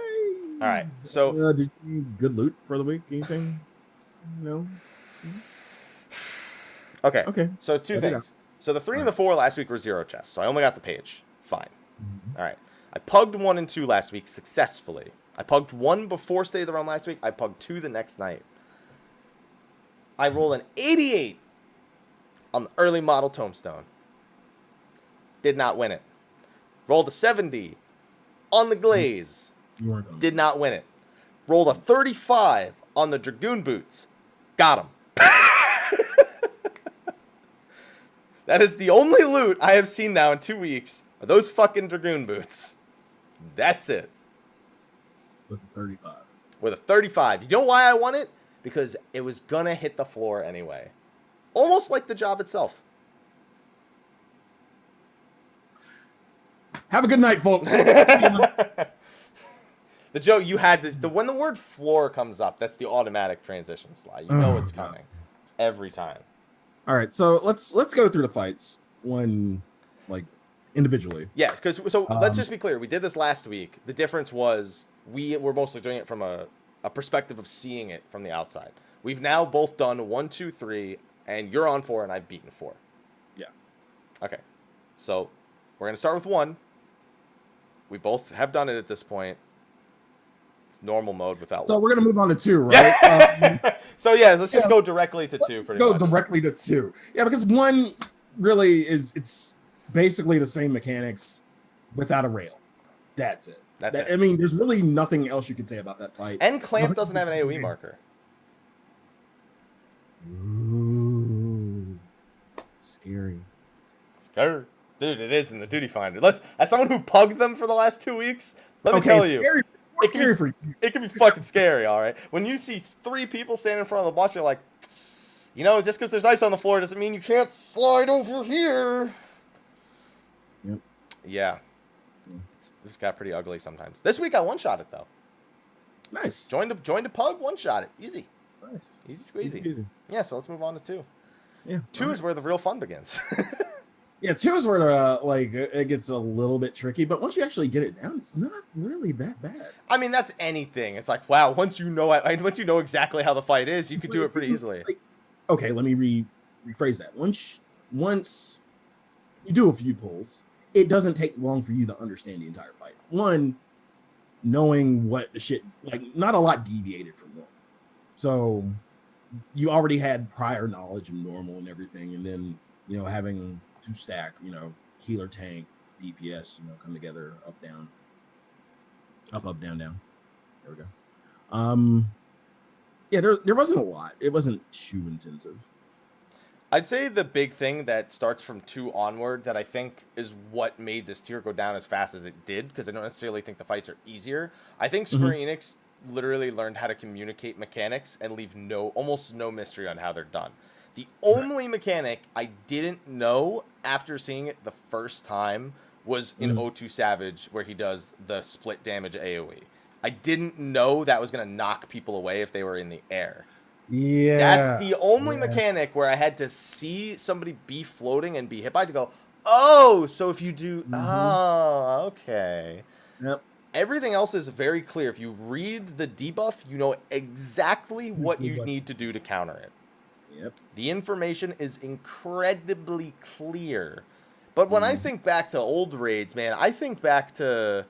All right, so did you good loot for the week? Anything? No. Okay. So 2 things. So the 3 and the 4 last week were 0 chests. So I only got the page. Fine. All right. I pugged 1 and 2 last week successfully. I pugged 1 before State of the Realm last week. I pugged 2 the next night. I rolled an 88 on the early model tombstone. Did not win it. Rolled a 70 on the glaze. Did not win it. Rolled a 35 on the dragoon boots. Got him. That is the only loot I have seen now in 2 weeks. Are those fucking dragoon boots. That's it. With a 35. With a 35. You know why I won it? Because it was gonna hit the floor anyway. Almost like the job itself. Have a good night, folks. The joke you had this. When the word floor comes up, that's the automatic transition, Sly. You know it's coming every time. All right, so let's go through the fights individually. Yeah, because let's just be clear. We did this last week. The difference was we were mostly doing it from a perspective of seeing it from the outside. We've now both done 1, 2, 3, and you're on 4, and I've beaten 4. Yeah. Okay, so we're gonna start with 1. We both have done it at this point. It's normal mode without. So we're gonna move on to 2, right? Yeah. So yeah, let's just go directly to 2. Pretty much. Go directly to 2. Yeah, because 1 really it's basically the same mechanics without a rail. That's it. I mean, there's really nothing else you can say about that fight. And Clamp doesn't have an AoE marker. Ooh, scary. Dude, it is in the Duty Finder. As someone who pugged them for the last 2 weeks, let me tell you, it's scary for you. It can be fucking scary, all right? When you see 3 people standing in front of the boss, you're like, just because there's ice on the floor doesn't mean you can't slide over here. Yep. Yeah. It's got pretty ugly sometimes. This week I one-shot it, though. Nice. Joined a pug, one-shot it. Easy. Nice. Easy squeezy. Yeah, so let's move on to 2. Yeah. 2 is where the real fun begins. Yeah, 2 is where it gets a little bit tricky, but once you actually get it down, it's not really that bad. I mean, that's anything. It's like, wow, once you know exactly how the fight is, you could do it pretty easily. Okay, let me rephrase that. Once you do a few pulls, it doesn't take long for you to understand the entire fight. 1, knowing what the shit, not a lot deviated from normal. So you already had prior knowledge of normal and everything, and then, having to stack, healer, tank, DPS, come together, up, down. Up, down, down. There we go. Yeah, there wasn't a lot. It wasn't too intensive. I'd say the big thing that starts from 2 onward that I think is what made this tier go down as fast as it did, because I don't necessarily think the fights are easier. I think Square Enix literally learned how to communicate mechanics and leave almost no mystery on how they're done. The only mechanic I didn't know after seeing it the first time was in O2 Savage, where he does the split damage AoE. I didn't know that was going to knock people away if they were in the air. Yeah. That's the only mechanic where I had to see somebody be floating and be hit by to go, oh, so if you do, oh, okay. Yep. Everything else is very clear. If you read the debuff, you know exactly what you need to do to counter it. Yep. The information is incredibly clear. But when I think back to old raids, man, I think back to,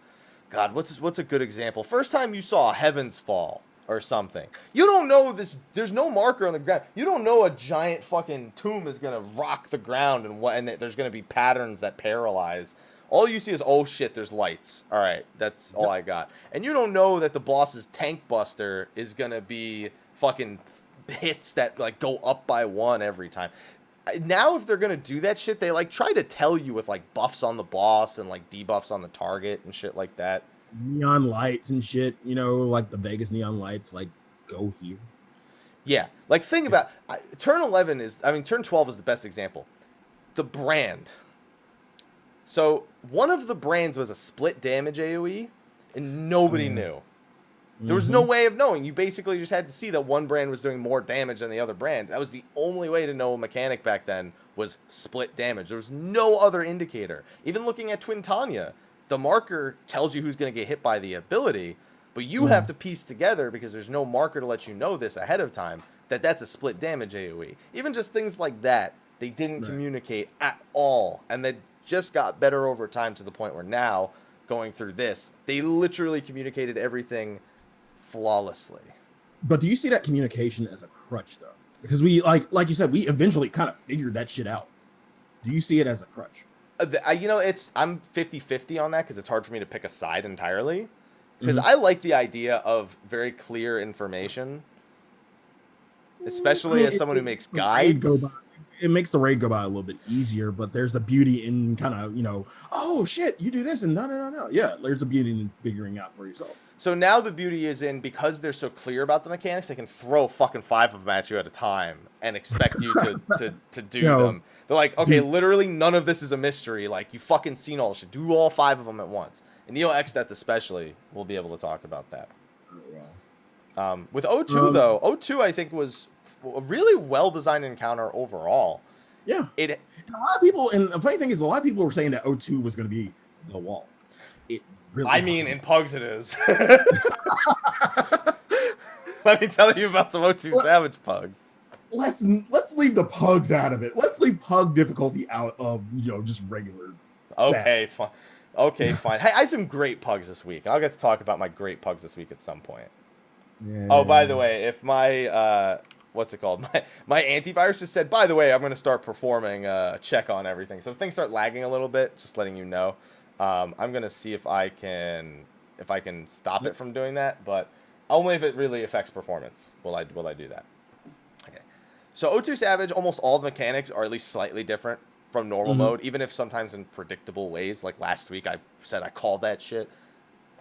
God, what's a good example? First time you saw Heaven's Fall or something. You don't know this. There's no marker on the ground. You don't know a giant fucking tomb is gonna rock the ground and there's gonna be patterns that paralyze. All you see is, oh shit, there's lights. All right, that's all I got. And you don't know that the boss's tank buster is gonna be fucking hits that go up by 1 every time. Now if they're gonna do that shit, they try to tell you with buffs on the boss and debuffs on the target and shit like that. Neon lights and shit, the Vegas neon lights, go here. Yeah, think about turn 12 is the best example. The brand. So one of the brands was a split damage AoE, and nobody knew. There was no way of knowing. You basically just had to see that one brand was doing more damage than the other brand. That was the only way to know a mechanic back then, was split damage. There was no other indicator. Even looking at Twin Tanya, the marker tells you who's going to get hit by the ability, but you have to piece together, because there's no marker to let you know this ahead of time, that that's a split damage AoE. Even just things like that, they didn't communicate at all. And they just got better over time to the point where now, going through this, they literally communicated everything flawlessly. But do you see that communication as a crutch, though? Because we, like you said, we eventually kind of figured that shit out. Do you see it as a crutch? I'm 50-50 on that, because it's hard for me to pick a side entirely. Because I like the idea of very clear information, especially as someone who makes guides. It makes the raid go by a little bit easier, but there's the beauty in kind of, oh shit, you do this and no. Yeah, there's a beauty in figuring out for yourself. So now the beauty is in, because they're so clear about the mechanics, they can throw fucking 5 of them at you at a time and expect you to do them. They're like, okay, literally none of this is a mystery. You fucking seen all this shit. Do all 5 of them at once. And Neo Exdeath especially will be able to talk about that. With O2 though, O2 I think was a really well-designed encounter overall. Yeah. A lot of people, and the funny thing is, a lot of people were saying that O2 was going to be the wall. It really wasn't. In Pugs it is. Let me tell you about some O2 Savage Pugs. Let's leave the Pugs out of it. Let's leave Pug difficulty out of, just regular. Okay, fine. Okay, fine. Hey, I had some great pugs this week. I'll get to talk about my great pugs this week at some point. Yeah. Oh, by the way, if my what's it called? My antivirus just said, by the way, I'm going to start performing a check on everything. So if things start lagging a little bit, just letting you know. I'm going to see if I can stop it from doing that, but only if it really affects performance will I do that. Okay. So O2 Savage, almost all the mechanics are at least slightly different from normal mode, even if sometimes in predictable ways. Like last week I said I called that shit.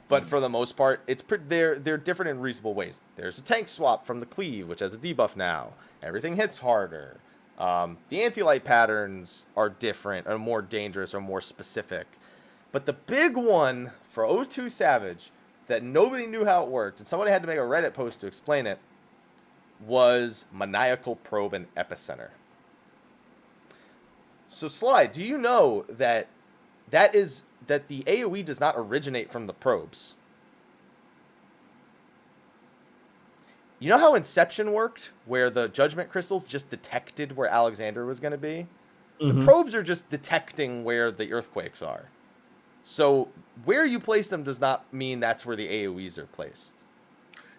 But for the most part, they're different in reasonable ways. There's a tank swap from the cleave, which has a debuff now. Everything hits harder. The anti-light patterns are different, or more dangerous, or more specific. But the big one for O2 Savage that nobody knew how it worked, and somebody had to make a Reddit post to explain it, was Maniacal Probe and Epicenter. So Slyh, do you know that the AoE does not originate from the probes? You know how Inception worked, where the Judgment Crystals just detected where Alexander was going to be? The probes are just detecting where the earthquakes are. So where you place them does not mean that's where the AoEs are placed.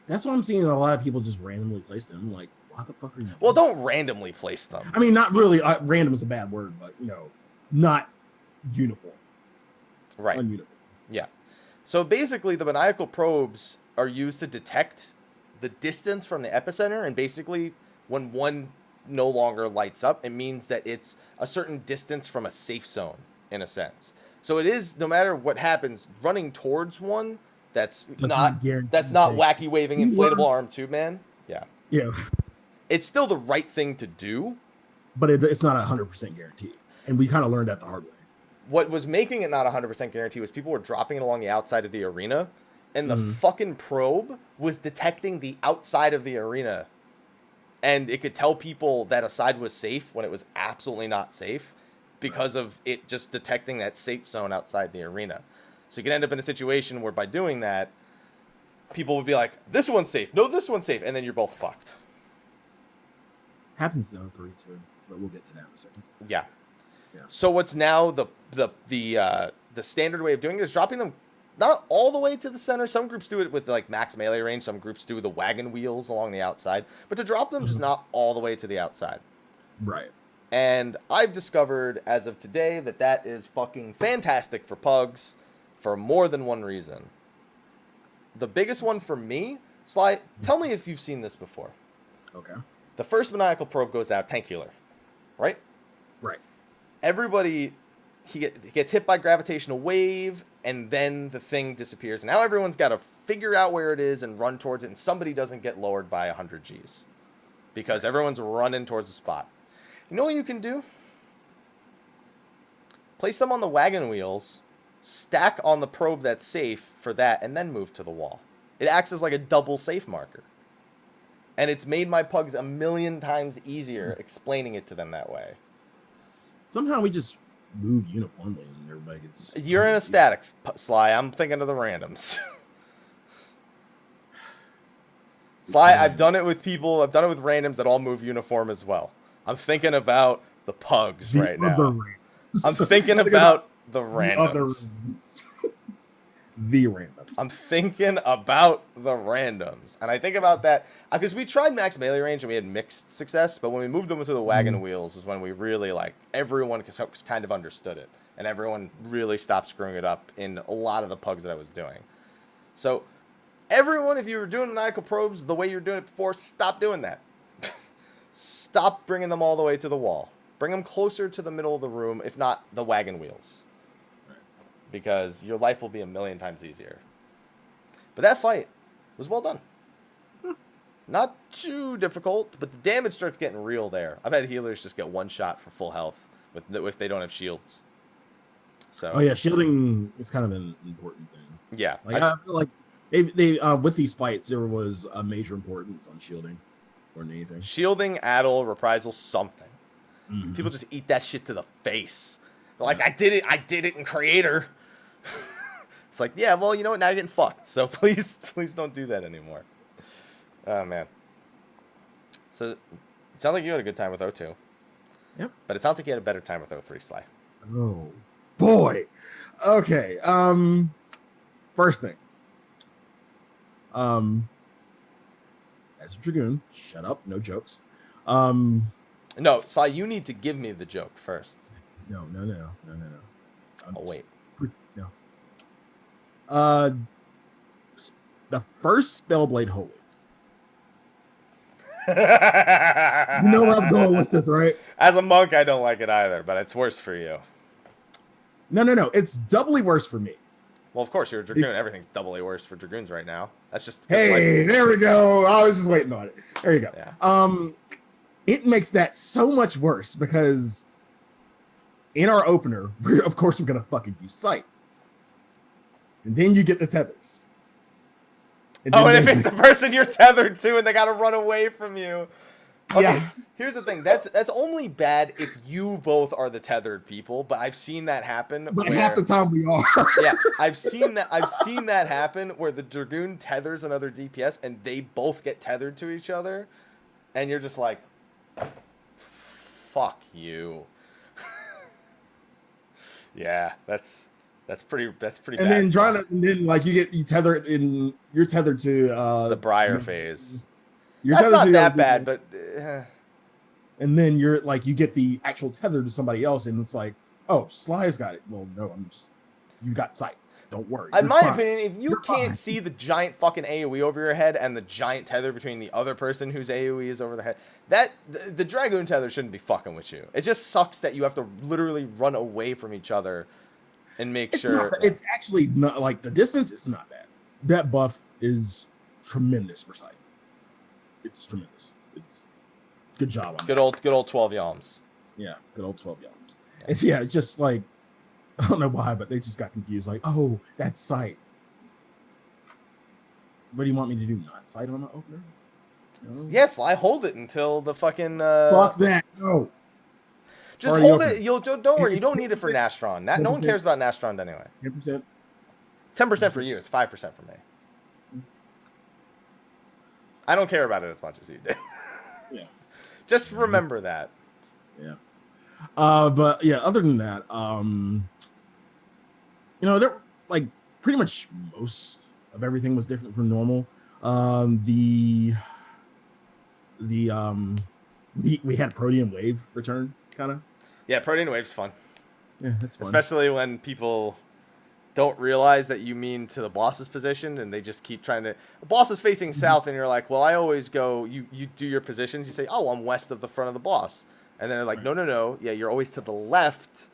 That's what I'm seeing. A lot of people just randomly place them. Like, what the fuck are you doing? Well, don't randomly place them. I mean, not really. Random is a bad word, but, not uniform. Right. Ununiform. Yeah. So basically, the maniacal probes are used to detect the distance from the epicenter, and basically, when one no longer lights up, it means that it's a certain distance from a safe zone, in a sense. So it is, no matter what happens, running towards one that's not wacky waving inflatable arm tube man. Yeah. Yeah. It's still the right thing to do, but it's not 100% guaranteed, and we kind of learned that the hard way. What was making it not 100% guarantee was people were dropping it along the outside of the arena, and the fucking probe was detecting the outside of the arena. And it could tell people that a side was safe when it was absolutely not safe because of it just detecting that safe zone outside the arena. So you could end up in a situation where by doing that, people would be like, this one's safe. No, this one's safe. And then you're both fucked. Happens in 3 too, but we'll get to that in a second. Yeah. So what's now the standard way of doing it is dropping them not all the way to the center. Some groups do it with like max melee range. Some groups do the wagon wheels along the outside. But to drop them just not all the way to the outside. Right. And I've discovered as of today that is fucking fantastic for pugs for more than one reason. The biggest one for me, Slyh, tell me if you've seen this before. Okay. The first maniacal probe goes out, tank healer, right? Right. Everybody, he gets hit by gravitational wave, and then the thing disappears. And now everyone's got to figure out where it is and run towards it, and somebody doesn't get lowered by 100 Gs because everyone's running towards the spot. You know what you can do? Place them on the wagon wheels, stack on the probe that's safe for that, and then move to the wall. It acts as like a double safe marker. And it's made my pugs a million times easier explaining it to them that way. Somehow we just move uniformly and everybody gets... You're in a statics, Slyh. I'm thinking of the randoms. Slyh, I've done it with people. I've done it with randoms that all move uniform as well. I'm thinking about the pugs right now. I'm thinking about the randoms. The randoms. I'm thinking about the randoms. And I think about that because we tried max melee range and we had mixed success, but when we moved them to the wagon wheels was when we really, everyone kind of understood it. And everyone really stopped screwing it up in a lot of the pugs that I was doing. So, everyone, if you were doing maniacal probes the way you were doing it before, stop doing that. Stop bringing them all the way to the wall. Bring them closer to the middle of the room, if not the wagon wheels. Because your life will be a million times easier. But that fight was well done. Not too difficult, but the damage starts getting real there. I've had healers just get one shot for full health if they don't have shields. So. Oh yeah, shielding is kind of an important thing. Yeah, I feel like they with these fights there was a major importance on shielding more than anything. Shielding, addle, reprisal, something. People just eat that shit to the face. They're like, I did it in Creator. It's like, yeah, well, you know what? Now you're getting fucked. So please don't do that anymore. Oh, man. So it sounds like you had a good time with O2. Yep. But it sounds like you had a better time with O3, Slyh. Oh, boy. Okay. First thing. As a Dragoon, shut up, no jokes. No, Sly, you need to give me the joke first. No. Oh, wait. No. The first Spellblade Holy. You know where I'm going with this, right? As a monk, I don't like it either, but it's worse for you. No. It's doubly worse for me. Well, of course, you're a Dragoon. Everything's doubly worse for Dragoons right now. That's just... Hey, there we go. I was just waiting on it. There you go. Yeah. It makes that so much worse because in our opener, of course, we're going to fucking use Sight. And then you get the tethers. And if it's the person you're tethered to and they got to run away from you. Okay, yeah. Here's the thing. That's only bad if you both are the tethered people, but I've seen that happen. But half the time we are. Yeah, I've seen that happen where the Dragoon tethers another DPS and they both get tethered to each other, and you're just like, fuck you. Yeah, that's pretty and bad. And then like you're tethered to the Briar phase. That's not that bad, but and then you get the actual tether to somebody else, and it's like, oh, Sly's got it. Well, no, you've got Sight. Don't worry. In my opinion, if you can't see the giant fucking AoE over your head and the giant tether between the other person whose AoE is over their head, the Dragoon tether shouldn't be fucking with you. It just sucks that you have to literally run away from each other and make sure. It's actually not like the distance. It's not bad. That buff is tremendous for Sight. It's tremendous. It's good job on good old 12 yalms. Yeah, good old 12 yalms. Yeah, it's just like, I don't know why, but they just got confused. Like, oh, that's Sight. What do you want me to do? Not Sight on the opener? No? Yes, I hold it until the fucking. Fuck that! No. Just hold it. Don't worry. You don't need it for Nastron. No one cares about Nastron anyway. 10%. 10% for you. It's 5% for me. I don't care about it as much as you do. Yeah. Just remember that. Yeah. But yeah, other than that, there like pretty much most of everything was different from normal. We had Protean Wave return, kind of. Yeah, Protean Wave's fun. Yeah, that's fun. Especially when people don't realize that you mean to the boss's position and they just keep trying to. The boss is facing south and you're like, well, I always go. You do your positions. You say, oh, I'm west of the front of the boss, and then they're like, no. Yeah, you're always to the left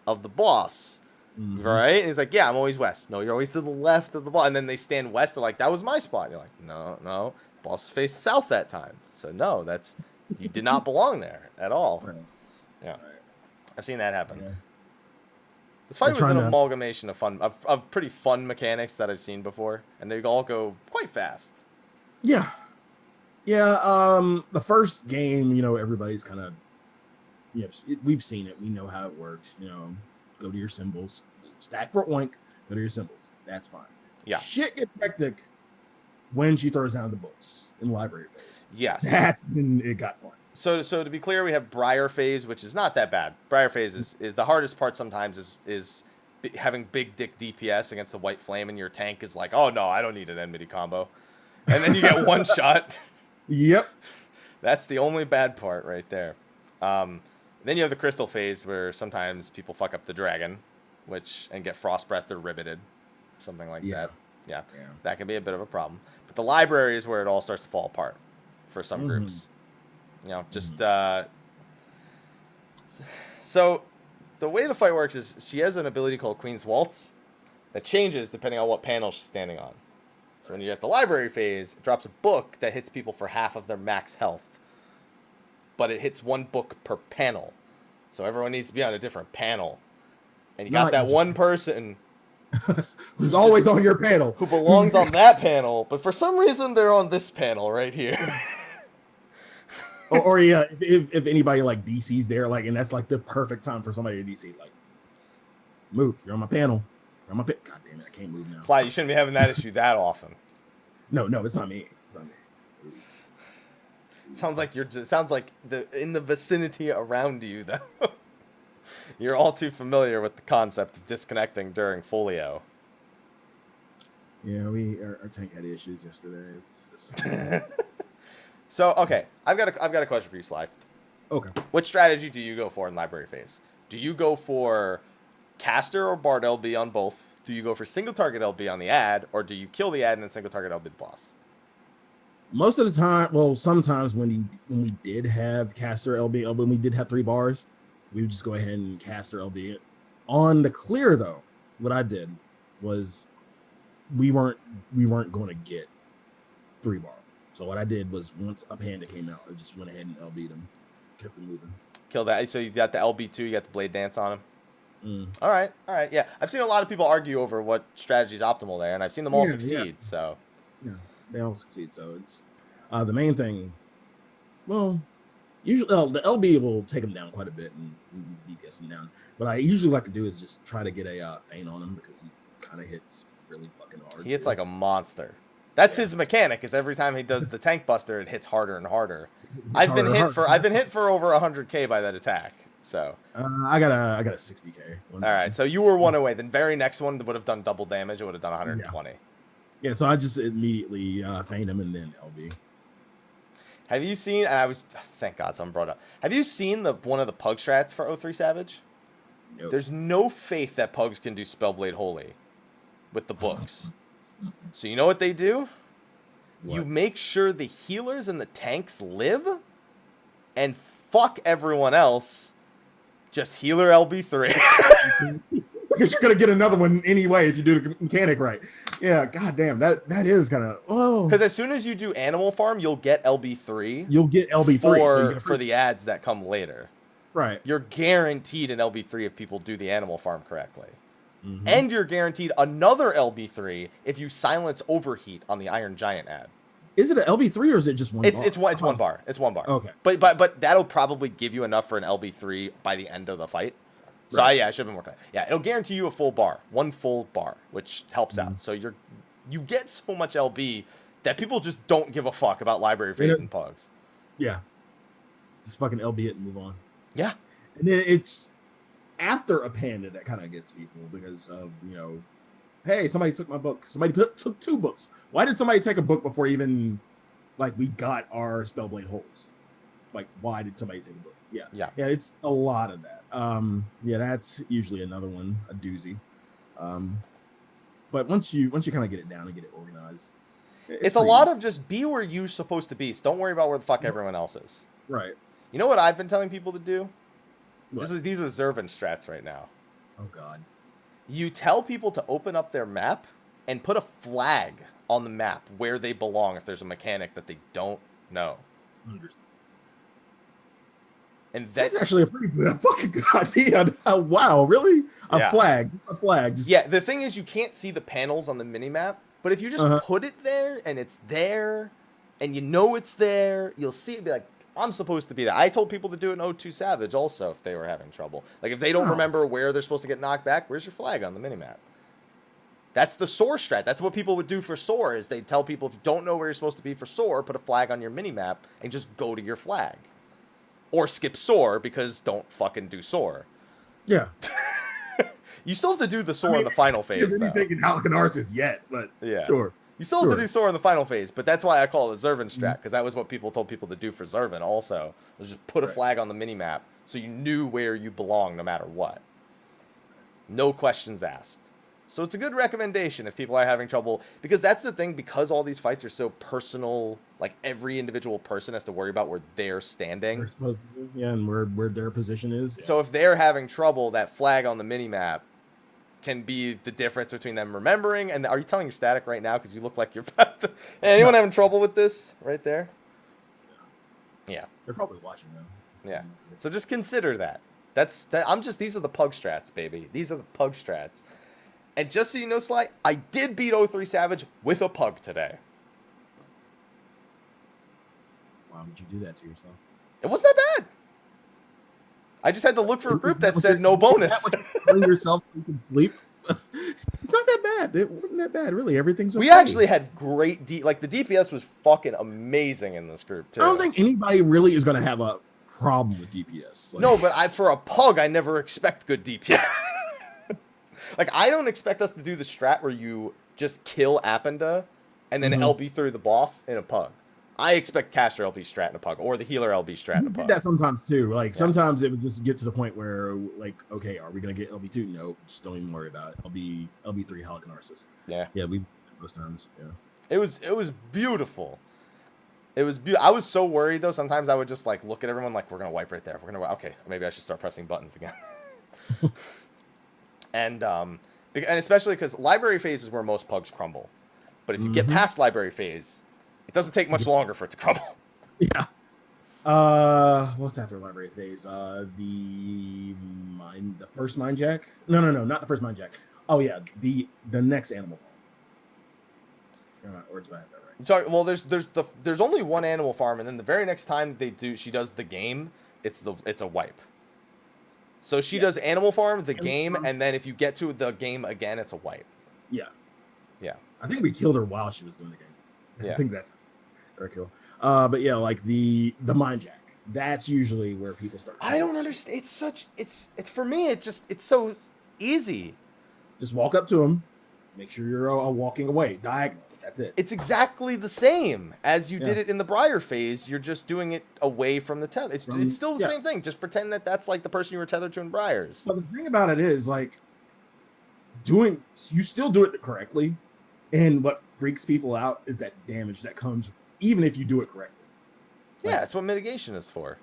of the boss, right? And he's like, yeah, I'm always west. No, you're always to the left of the boss. And then they stand west. They're like, that was my spot. And you're like, no, boss faced south that time. So no, you did not belong there at all. Right. Yeah, I've seen that happen. Yeah. This fight was an amalgamation of pretty fun mechanics that I've seen before, and they all go quite fast. Yeah. The first game, everybody's kind of, we've seen it. We know how it works. Go to your symbols, stack for oink. Go to your symbols. That's fine. Yeah. Shit gets hectic when she throws down the books in the library phase. Yes. That's when it got fun. So to be clear, we have Briar phase, which is not that bad. Briar phase is the hardest part sometimes is having big dick DPS against the White Flame, and your tank is like, oh no, I don't need an enmity combo. And then you get one shot. Yep. That's the only bad part right there. Then you have the Crystal phase where sometimes people fuck up the dragon, and get Frost Breath or Ribbited. Something like that. Yeah. That can be a bit of a problem. But the library is where it all starts to fall apart for some groups. So the way the fight works is she has an ability called Queen's Waltz that changes depending on what panel she's standing on. So when you're at the library phase, it drops a book that hits people for half of their max health, but it hits one book per panel. So everyone needs to be on a different panel. And you got that one person who's always on your panel, who belongs on that panel, but for some reason they're on this panel right here. Or yeah, if anybody like DC's there, and that's like the perfect time for somebody to DC, move. You're on my panel. You're on my pit. God damn it, I can't move now. Sly, you shouldn't be having that issue that often. No, it's not me. It's not me. Sounds like in the vicinity around you though. You're all too familiar with the concept of disconnecting during folio. Yeah, our tank had issues yesterday. It's So, okay, I've got a question for you, Sly. okay. Which strategy do you go for in library phase? Do you go for caster or bard LB on both? Do you go for single target LB on the ad, or do you kill the ad and then single target LB the boss? Most of the time, well, sometimes when we did have caster LB, when we did have 3 bars, we would just go ahead and caster LB it. On the clear, though, what I did was we weren't going to get 3 bar. So what I did was once a panda came out, I just went ahead and LB'd him, kept him moving. Kill that. So you got the LB2, you got the blade dance on him. Mm. All right. Yeah, I've seen a lot of people argue over what strategy is optimal there, and I've seen them all succeed. Yeah. So yeah, they all succeed. So it's the main thing. Well, usually the LB will take him down quite a bit and DPS him down. What I usually like to do is just try to get a feint on him because he kind of hits really fucking hard. He hits like a monster. That's his mechanic. Is every time he does the tank buster, it hits harder and harder. I've been hit for over 100K by that attack. So I got a 60K. All right, so you were one away. The very next one would have done double damage. It would have done 120. Yeah, so I just immediately feint him and then LB. Have you seen? Thank God someone brought up. Have you seen one of the pug strats for 03 Savage? Nope. There's no faith that pugs can do Spellblade Holy with the books. So you know what they do? What? You make sure the healers and the tanks live, and fuck everyone else. Just healer LB3. Because you're gonna get another one anyway if you do the mechanic right. Yeah, goddamn, that is kind of Because as soon as you do Animal Farm, you'll get LB3. You'll get LB3 for the ads that come later. Right. You're guaranteed an LB3 if people do the Animal Farm correctly. Mm-hmm. And you're guaranteed another LB3 if you silence Overheat on the Iron Giant ad. Is it an LB3 or is it just one bar? It's one bar. It's one bar. Okay. But that'll probably give you enough for an LB3 by the end of the fight. So Right. I should have been more clear. Yeah, it'll guarantee you a full bar, one full bar, which helps out. So you get so much LB that people just don't give a fuck about library phase and pugs. Yeah. Just fucking LB it and move on. Yeah. And then it's after a panda that kind of gets people because of, hey, somebody took my book. Somebody took 2 books. Why did somebody take a book before even, we got our Spellblade holds? Why did somebody take a book? Yeah, it's a lot of that. That's usually another one, a doozy. But once you kind of get it down and get it organized, it's a lot of just be where you're supposed to be. So don't worry about where the fuck everyone else is. Right. You know what I've been telling people to do? What? These are Zervin strats right now. Oh God. You tell people to open up their map and put a flag on the map where they belong if there's a mechanic that they don't know. And that's actually a pretty fucking good idea. Wow, really? A flag. Yeah, the thing is you can't see the panels on the minimap, but if you just put it there and it's there and you know it's there, you'll see it be like, I'm supposed to be there. I told people to do it in 02 Savage also if they were having trouble. If they don't remember where they're supposed to get knocked back, where's your flag on the minimap? That's the soar strat. That's what people would do for soar is they'd tell people if you don't know where you're supposed to be for soar, put a flag on your minimap and just go to your flag. Or skip soar because don't fucking do soar. Yeah. You still have to do the soar in the final phase. He hasn't taken Halicarnassus yet, but sure. You still have to do soar in the final phase, but that's why I call it Zervin strat, because that was what people told people to do for Zervin also, was just put a flag on the minimap so you knew where you belong no matter what. No questions asked. So it's a good recommendation if people are having trouble, because that's the thing, because all these fights are so personal, every individual person has to worry about where they're standing. They're supposed to be, and where their position is. So if they're having trouble, that flag on the minimap can be the difference between them remembering. And are you telling your static right now? Because you look like you're about to... Anyone having trouble with this right there? Yeah. They're probably watching them. Yeah. So just consider that. These are the pug strats, baby. These are the pug strats. And just so you know, Sly, I did beat 03 Savage with a pug today. Why would you do that to yourself? It wasn't that bad. I just had to look for a group that said no bonus. Telling yourself you can sleep. It's not that bad. It wasn't that bad, really. Everything's okay. We actually had great the DPS was fucking amazing in this group too. I don't think anybody really is going to have a problem with DPS. Like, No, but for a pug, I never expect good DPS. Like, I don't expect us to do the strat where you just kill Apanda and then LB through the boss in a pug. I expect caster LB strat in a pug, or the healer LB strat in a we pug. did that sometimes too. Like sometimes it would just get to the point where, like, okay, are we gonna get LB2? No, just don't even worry about it. LB3 Helicanarsis. Yeah, we most times. Yeah, it was beautiful. I was so worried though. Sometimes I would just like look at everyone like, we're gonna wipe right there. Okay, maybe I should start pressing buttons again. and especially because library phase is where most pugs crumble. But if you get past library phase, it doesn't take much longer for it to crumble. Yeah. What's after library phase? The first mind jack? No, not the first mind jack. Oh yeah, the next animal farm. Or did I have that right? Sorry, well, there's only one animal farm, and then the very next time she does the game, it's a wipe. So she does animal farm, the game, and then if you get to the game again, it's a wipe. Yeah. Yeah. I think we killed her while she was doing the game. Yeah. I think that's very cool. But yeah, like the mind jack. That's usually where people start. I don't understand. It's for me. It's so easy. Just walk up to him, make sure you're walking away diagonal. That's it. It's exactly the same as you did it in the Briar phase. You're just doing it away from the tether. It's still the same thing. Just pretend that's like the person you were tethered to in Briars. But the thing about it is, like, you still do it correctly, and what freaks people out is that damage that comes even if you do it correctly. Yeah, that's what mitigation is for.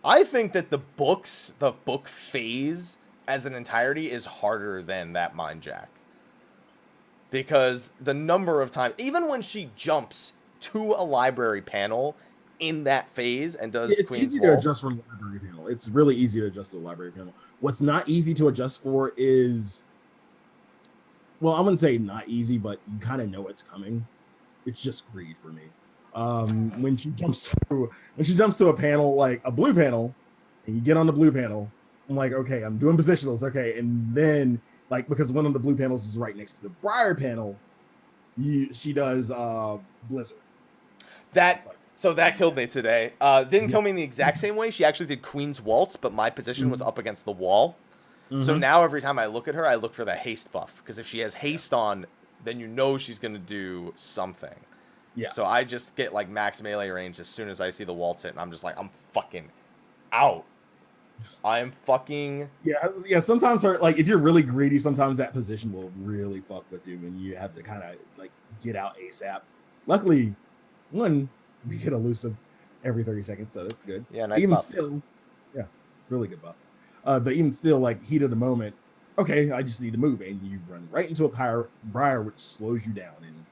I think that the book phase as an entirety is harder than that mind jack. Because the number of times, even when she jumps to a library panel in that phase and does Queen's Waltz. It's easy to adjust for the library panel. It's really easy to adjust to the library panel. What's not easy to adjust for is, well, I wouldn't say not easy, but you kind of know it's coming. It's just greed for me. When she jumps to a panel, like a blue panel, and you get on the blue panel, I'm like, okay, I'm doing positionals, okay, and then like because one of the blue panels is right next to the Briar panel, she does Blizzard. So that killed me today. Didn't kill me in the exact same way. She actually did Queen's Waltz, but my position was up against the wall. So now every time I look at her, I look for the haste buff. Because if she has haste on, then you know she's going to do something. Yeah. So I just get like max melee range as soon as I see the waltz hit. And I'm just like, I'm fucking out. I am fucking... Yeah, sometimes like if you're really greedy, sometimes that position will really fuck with you. And you have to kind of like get out ASAP. Luckily, we get elusive every 30 seconds, so that's good. Yeah, nice buff. Still, yeah, really good buff. But even still, like, heat of the moment, okay, I just need to move. And you run right into a Briar, which slows you down. And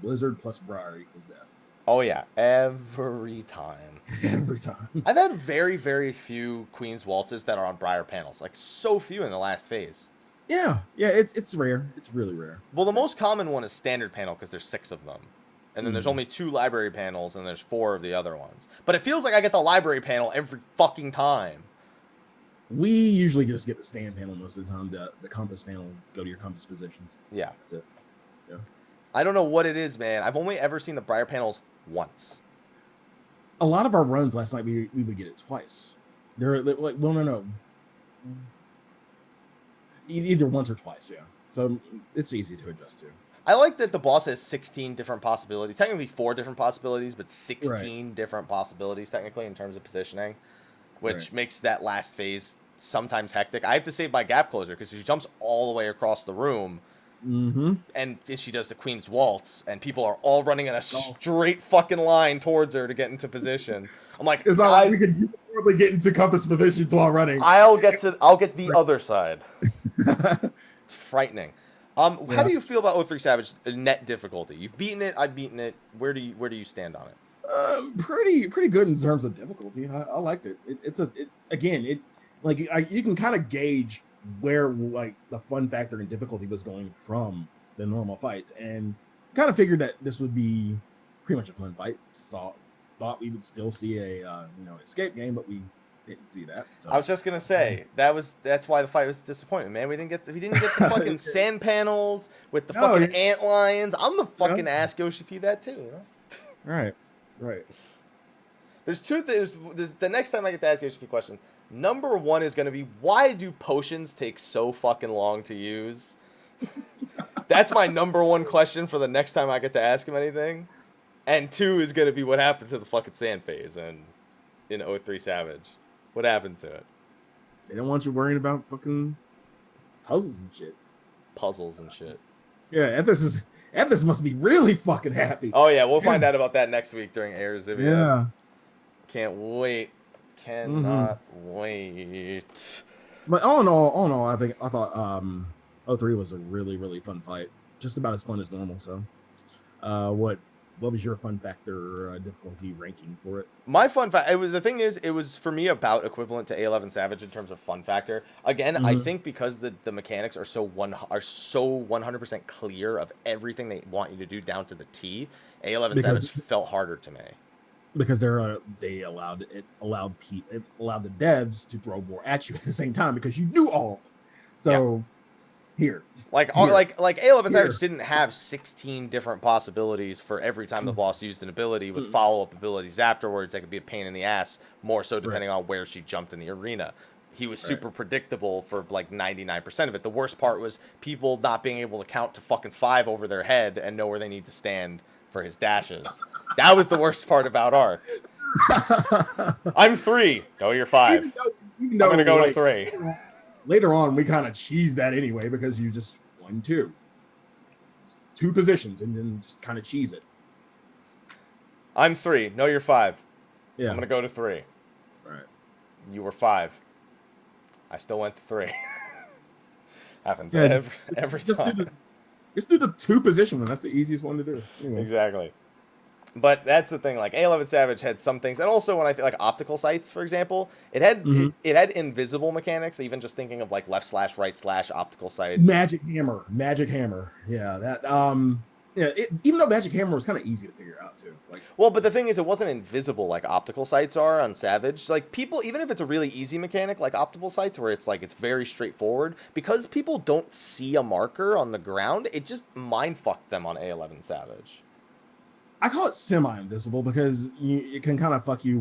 Blizzard plus Briar equals death. Oh, yeah. Every time. Every time. I've had very, very few Queen's Waltzes that are on Briar panels. Like, so few in the last phase. Yeah, it's rare. It's really rare. Well, the most common one is standard panel because there's 6 of them. And then there's only 2 library panels, and there's 4 of the other ones. But it feels like I get the library panel every fucking time. We usually just get the stand panel most of the time. The compass panel, go to your compass positions. Yeah. That's it. Yeah. I don't know what it is, man. I've only ever seen the Briar panels once. A lot of our runs last night, we would get it twice. They're like, no. Either once or twice, yeah. So it's easy to adjust to. I like that the boss has 16 different possibilities. Technically 4 different possibilities, but 16 different possibilities technically in terms of positioning, which makes that last phase sometimes hectic. I have to save my gap closer because she jumps all the way across the room, and she does the Queen's Waltz, and people are all running in a straight fucking line towards her to get into position. I'm like, it's not like we could probably get into compass positions while running. I'll get the other side. It's frightening. How do you feel about O3 Savage net difficulty? You've beaten it. I've beaten it. Where do you stand on it? Pretty good in terms of difficulty. I liked it. You can kind of gauge where like the fun factor and difficulty was going from the normal fights, and kind of figured that this would be pretty much a fun fight. Thought we would still see a escape game, but we didn't see that. So. I was just gonna say that's why the fight was disappointing, man. We didn't get the fucking sand panels with the fucking ant lions. I'm the fucking ask Yoshi P that too, you know? Right. There's two things. The next time I get to ask you a few questions. Number one is going to be, why do potions take so fucking long to use? That's my number one question for the next time I get to ask him anything. And two is going to be, what happened to the fucking sand phase in 03 Savage? What happened to it? They don't want you worrying about fucking puzzles and shit. Yeah, Ethos must be really fucking happy. Oh yeah, we'll find out about that next week during Air Zivia. Yeah. Can't wait. Cannot wait. But all in all, I thought 03 was a really, really fun fight. Just about as fun as normal. So, what was your fun factor difficulty ranking for it? My fun factor, it was for me about equivalent to A11 Savage in terms of fun factor. Again, I think because the mechanics are so 100% clear of everything they want you to do down to the T, A11 Savage felt harder to me. Because they allowed the devs to throw more at you at the same time because you knew all of them. So here, A11 Savage didn't have 16 different possibilities for every time the boss used an ability with follow-up abilities afterwards that could be a pain in the ass, more so depending on where she jumped in the arena. He was super predictable for like 99% of it. The worst part was people not being able to count to fucking 5 over their head and know where they need to stand for his dashes. That was the worst part about Arc. I'm 3. No, you're 5. I'm going to go to 3. Later on, we kind of cheesed that anyway because you just 1, 2. 2 positions and then just kind of cheese it. I'm 3. No, you're 5. Yeah. I'm going to go to 3. Right. You were 5. I still went to 3. Happens every time. Just do the 2 position one. That's the easiest one to do. Anyway. Exactly. But that's the thing. Like A11 Savage had some things, and also when I think like optical sights, for example, it had invisible mechanics. Even just thinking of like left / right / optical sights. Magic hammer. Yeah, that even though Magic Hammer was kind of easy to figure out too. But the thing is, it wasn't invisible like optical sights are on Savage. Like people, even if it's a really easy mechanic like optical sights, where it's very straightforward, because people don't see a marker on the ground, it just mind fucked them on A11 Savage. I call it semi-invisible because it can kind of fuck you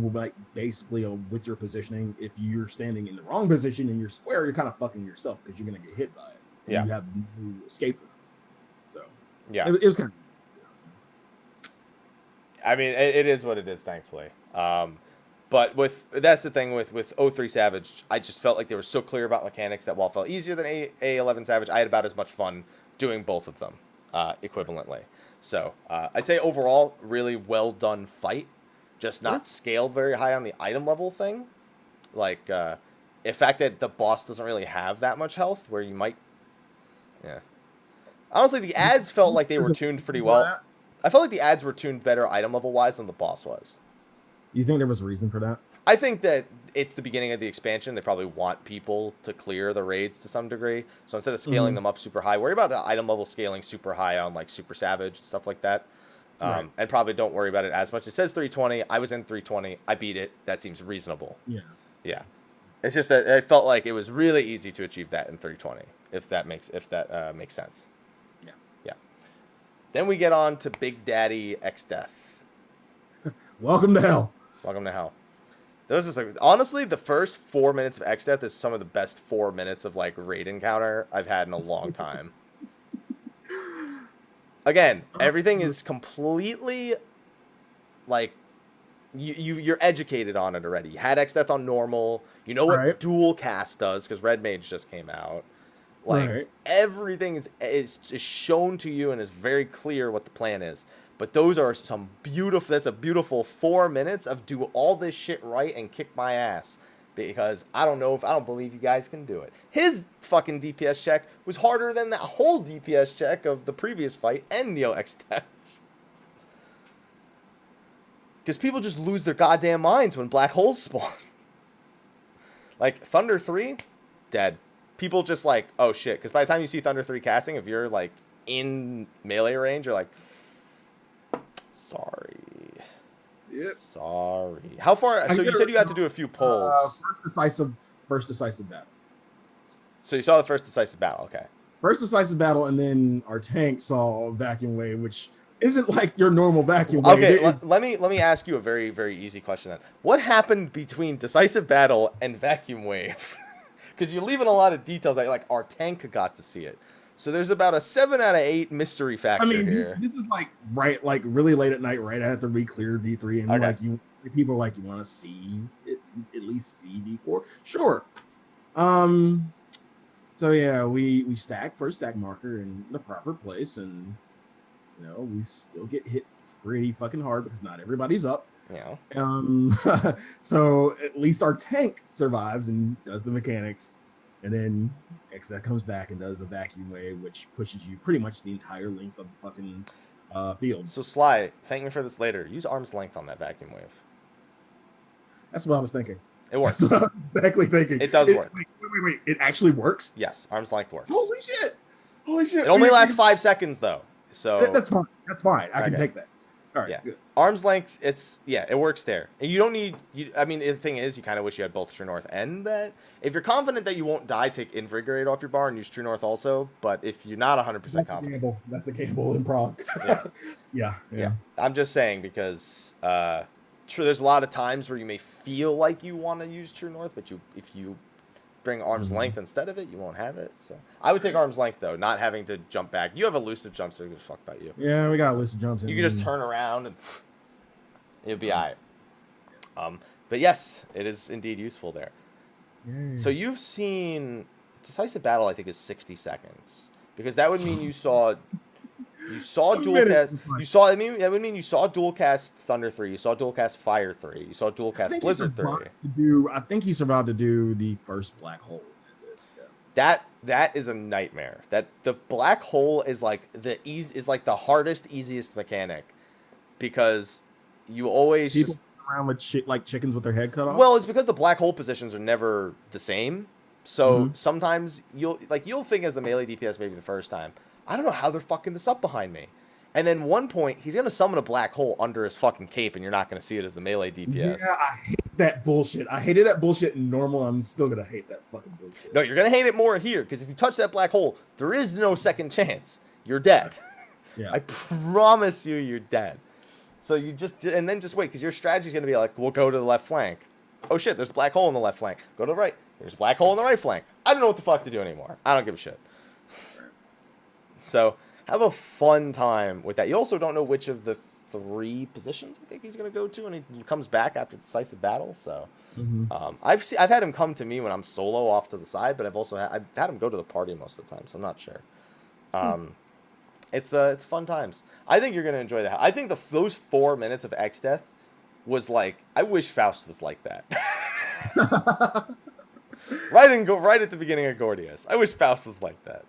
basically with your positioning. If you're standing in the wrong position and you're square, you're kind of fucking yourself because you're gonna get hit by it. Yeah, you have no escape room. So yeah, it was kind of. I mean, it is what it is, thankfully. But that's the thing with 03 Savage, I just felt like they were so clear about mechanics that while it felt easier than A11 Savage, I had about as much fun doing both of them equivalently. So I'd say overall, really well done fight, just not scaled very high on the item level thing. Like the fact that the boss doesn't really have that much health, where you might, Honestly, the ads felt like they were tuned pretty well. I felt like the ads were tuned better item level wise than the boss was. You think there was a reason for that? I think that it's the beginning of the expansion. They probably want people to clear the raids to some degree. So instead of scaling them up super high, worry about the item level scaling super high on like Super Savage, stuff like that. And probably don't worry about it as much. It says 320. I was in 320. I beat it. That seems reasonable. Yeah. It's just that it felt like it was really easy to achieve that in 320, if that makes sense. Yeah. Then we get on to Big Daddy X Death. Welcome to hell. Those is honestly, the first 4 minutes of X Death is some of the best 4 minutes of like raid encounter I've had in a long time. Again, everything is completely like you're educated on it already. You had X Death on normal. You know what dual cast does because Red Mage just came out. Like everything is shown to you and is very clear what the plan is. But those are that's a beautiful 4 minutes of do all this shit right and kick my ass. Because I don't believe you guys can do it. His fucking DPS check was harder than that whole DPS check of the previous fight and Neo X-Death. Because people just lose their goddamn minds when black holes spawn. Like, Thunder 3, dead. People just like, oh shit. Because by the time you see Thunder 3 casting, if you're like in melee range, you're like, sorry. Yep. Sorry. How far? So you said you had to do a few pulls. First decisive battle. So you saw the first decisive battle. Okay. First decisive battle, and then our tank saw Vacuum Wave, which isn't like your normal vacuum. Okay, let me ask you a very, very easy question then. What happened between Decisive Battle and Vacuum Wave? Because you're leaving a lot of details that like our tank got to see it. So there's about a 7 out of 8 mystery factor here. This is like really late at night, right after we cleared V3, and Okay. like people are like, you want to see it, at least see V4? Sure. So yeah, we stack first stack marker in the proper place, and we still get hit pretty fucking hard because not everybody's up. Yeah. So at least our tank survives and does the mechanics, and then that comes back and does a vacuum wave, which pushes you pretty much the entire length of the fucking field. So Sly, thank me for this later. Use arm's length on that vacuum wave. That's what I was thinking. It works. That's what I was exactly thinking. It does work. Wait. It actually works? Yes, arm's length works. Holy shit. It only lasts 5 seconds though. So that's fine. I can take that. All right. Yeah. Good. Arm's length, it works there. And you don't need, the thing is, you kind of wish you had both True North and that. If you're confident that you won't die, take Invigorate off your bar and use True North also. But if you're not 100% confident. That's a gamble in Prague. Yeah. Yeah. I'm just saying because there's a lot of times where you may feel like you want to use True North, but if you bring arm's length instead of it, you won't have it. So I would take arm's length though, not having to jump back. You have elusive jumps, so who gives a fuck about you? Yeah, we got elusive jumps. You can just turn around and it'll be alright. But yes, it is indeed useful there. Yay. So you've seen Decisive Battle, I think, is 60 seconds because that would mean you saw dual cast. That would mean you saw dual cast Thunder 3. You saw dual cast Fire 3. You saw dual cast Blizzard 3. I think he survived to do the first black hole. That's it. Yeah. That is a nightmare. That the black hole is like the hardest, easiest mechanic because you always people around with shit like chickens with their head cut off. Well, it's because the black hole positions are never the same. So sometimes you'll think as the melee DPS maybe the first time, I don't know how they're fucking this up behind me. And then one point, he's going to summon a black hole under his fucking cape, and you're not going to see it as the melee DPS. Yeah, I hate that bullshit. I hated that bullshit in normal. I'm still going to hate that fucking bullshit. No, you're going to hate it more here, because if you touch that black hole, there is no second chance. You're dead. Yeah. I promise you, you're dead. So you just wait, because your strategy is going to be like, we'll go to the left flank. Oh shit, there's a black hole in the left flank. Go to the right. There's a black hole in the right flank. I don't know what the fuck to do anymore. I don't give a shit. So have a fun time with that. You also don't know which of the 3 positions I think he's going to go to, and he comes back after Decisive Battle. So I've had him come to me when I'm solo off to the side, but I've had him go to the party most of the time, so I'm not sure. It's fun times. I think you're going to enjoy that. I think those 4 minutes of X Death was like, I wish Faust was like that. right at the beginning of Gordius. I wish Faust was like that.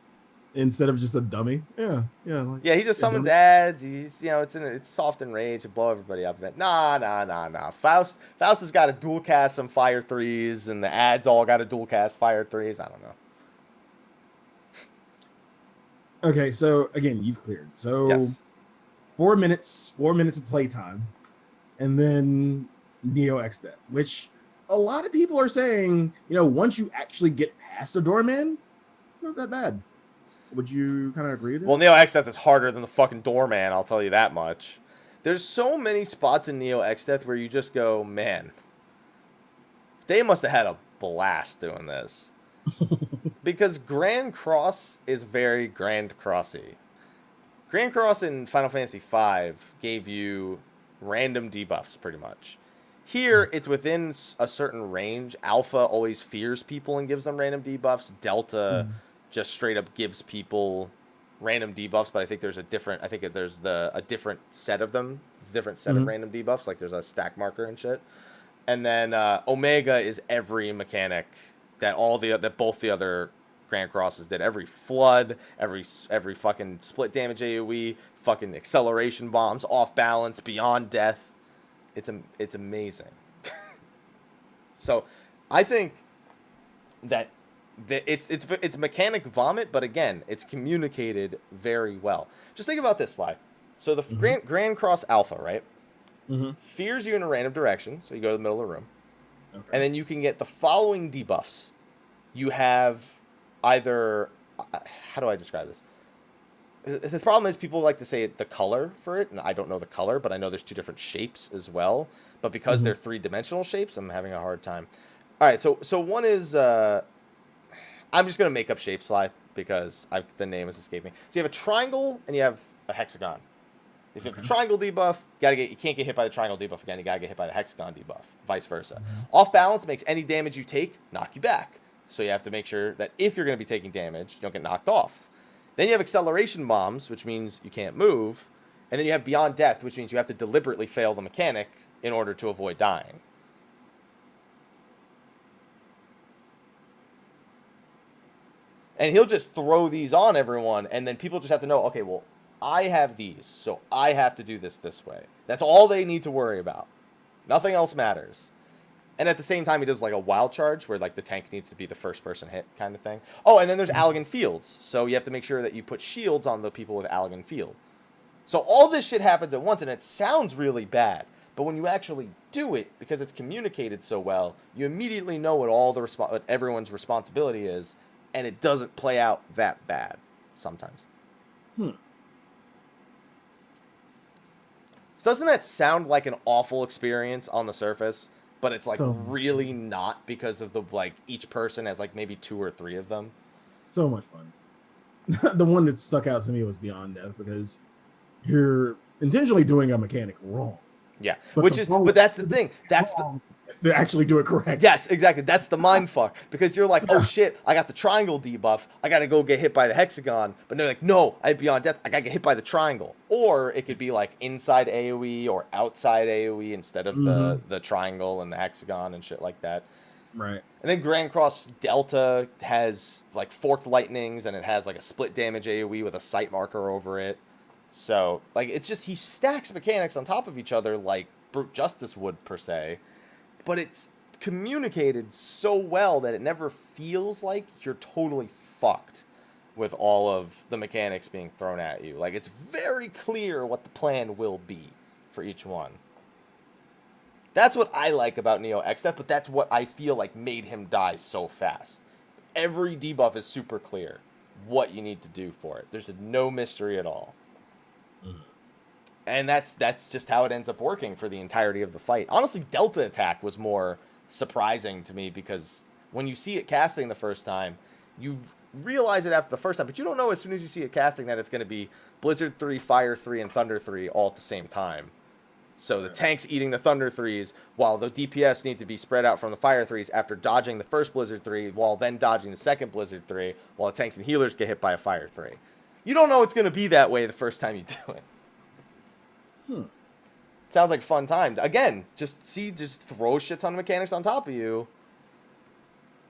Instead of just a dummy. Yeah. He just summons ads. He's it's soft and rage to blow everybody up. Nah. Faust has got to dual cast some Fire 3s, and the ads all got to dual cast Fire 3s. I don't know. Okay, so again, you've cleared. So yes. 4 minutes of playtime, and then Neo X Death, which a lot of people are saying, once you actually get past the doorman, not that bad. Would you kind of agree with that? Well, Neo X Death is harder than the fucking doorman, I'll tell you that much. There's so many spots in Neo X Death where you just go, man, they must have had a blast doing this. Because Grand Cross is very Grand Crossy. Grand Cross in Final Fantasy V gave you random debuffs, pretty much. Here, it's within a certain range. Alpha always fears people and gives them random debuffs. Delta just straight up gives people random debuffs, but I think there's a different set of them. It's a different set of random debuffs, like there's a stack marker and shit. And then Omega is every mechanic that both the other Grand Crosses did. Every flood, every fucking split damage AoE, fucking acceleration bombs, off balance, beyond death. It's amazing. So I think that it's mechanic vomit, but again, it's communicated very well. Just think about this, Sly. So the Grand Cross Alpha, right? Fears you in a random direction, so you go to the middle of the room. Okay. And then you can get the following debuffs. You have either, how do I describe this? the problem is people like to say the color for it, and I don't know the color, but I know there's 2 different shapes as well. But because they're 3-dimensional shapes, I'm having a hard time. All right, so one is I'm just gonna make up shapes, Sly, because the name is escaping me. So you have a triangle and you have a hexagon. If you have the triangle debuff, you can't get hit by the triangle debuff again. You gotta get hit by the hexagon debuff, vice versa. Off balance makes any damage you take knock you back. So you have to make sure that if you're gonna be taking damage, you don't get knocked off. Then you have acceleration bombs, which means you can't move, and then you have beyond death, which means you have to deliberately fail the mechanic in order to avoid dying. And he'll just throw these on everyone, and then people just have to know, okay, well, I have these, so I have to do this way. That's all they need to worry about. Nothing else matters. And at the same time, he does like a wild charge where like the tank needs to be the first person hit kind of thing. Oh, and then there's Allegan Fields. So you have to make sure that you put shields on the people with Allegan Field. So all this shit happens at once, and it sounds really bad. But when you actually do it, because it's communicated so well, you immediately know what what everyone's responsibility is, and it doesn't play out that bad sometimes. So doesn't that sound like an awful experience on the surface? But it's like really not, because of the like each person has like maybe 2 or 3 of them. So much fun. The one that stuck out to me was Beyond Death, because you're intentionally doing a mechanic wrong. Yeah, but that's the thing. That's to actually do it correct. Yes, exactly. That's the mind fuck, because you're like, oh shit, I got the triangle debuff. I gotta go get hit by the hexagon. But they're like, no, I have Beyond Death. I gotta get hit by the triangle. Or it could be like inside AOE or outside AOE instead of the triangle and the hexagon and shit like that. Right. And then Grand Cross Delta has like forked lightnings, and it has like a split damage AOE with a sight marker over it. So like it's just, he stacks mechanics on top of each other like Brute Justice would per se. But it's communicated so well that it never feels like you're totally fucked with all of the mechanics being thrown at you. Like, it's very clear what the plan will be for each one. That's what I like about Neo X-Death, but that's what I feel like made him die so fast. Every debuff is super clear what you need to do for it. There's no mystery at all. And that's just how it ends up working for the entirety of the fight. Honestly, Delta Attack was more surprising to me, because when you see it casting the first time, you realize it after the first time, but you don't know as soon as you see it casting that it's going to be Blizzard 3, Fire 3, and Thunder 3 all at the same time. So the tank's eating the Thunder 3s, while the DPS need to be spread out from the Fire 3s after dodging the first Blizzard 3, while then dodging the second Blizzard 3, while the tanks and healers get hit by a Fire 3. You don't know it's going to be that way the first time you do it. Sounds like a fun time. Again, just throw a shit ton of mechanics on top of you.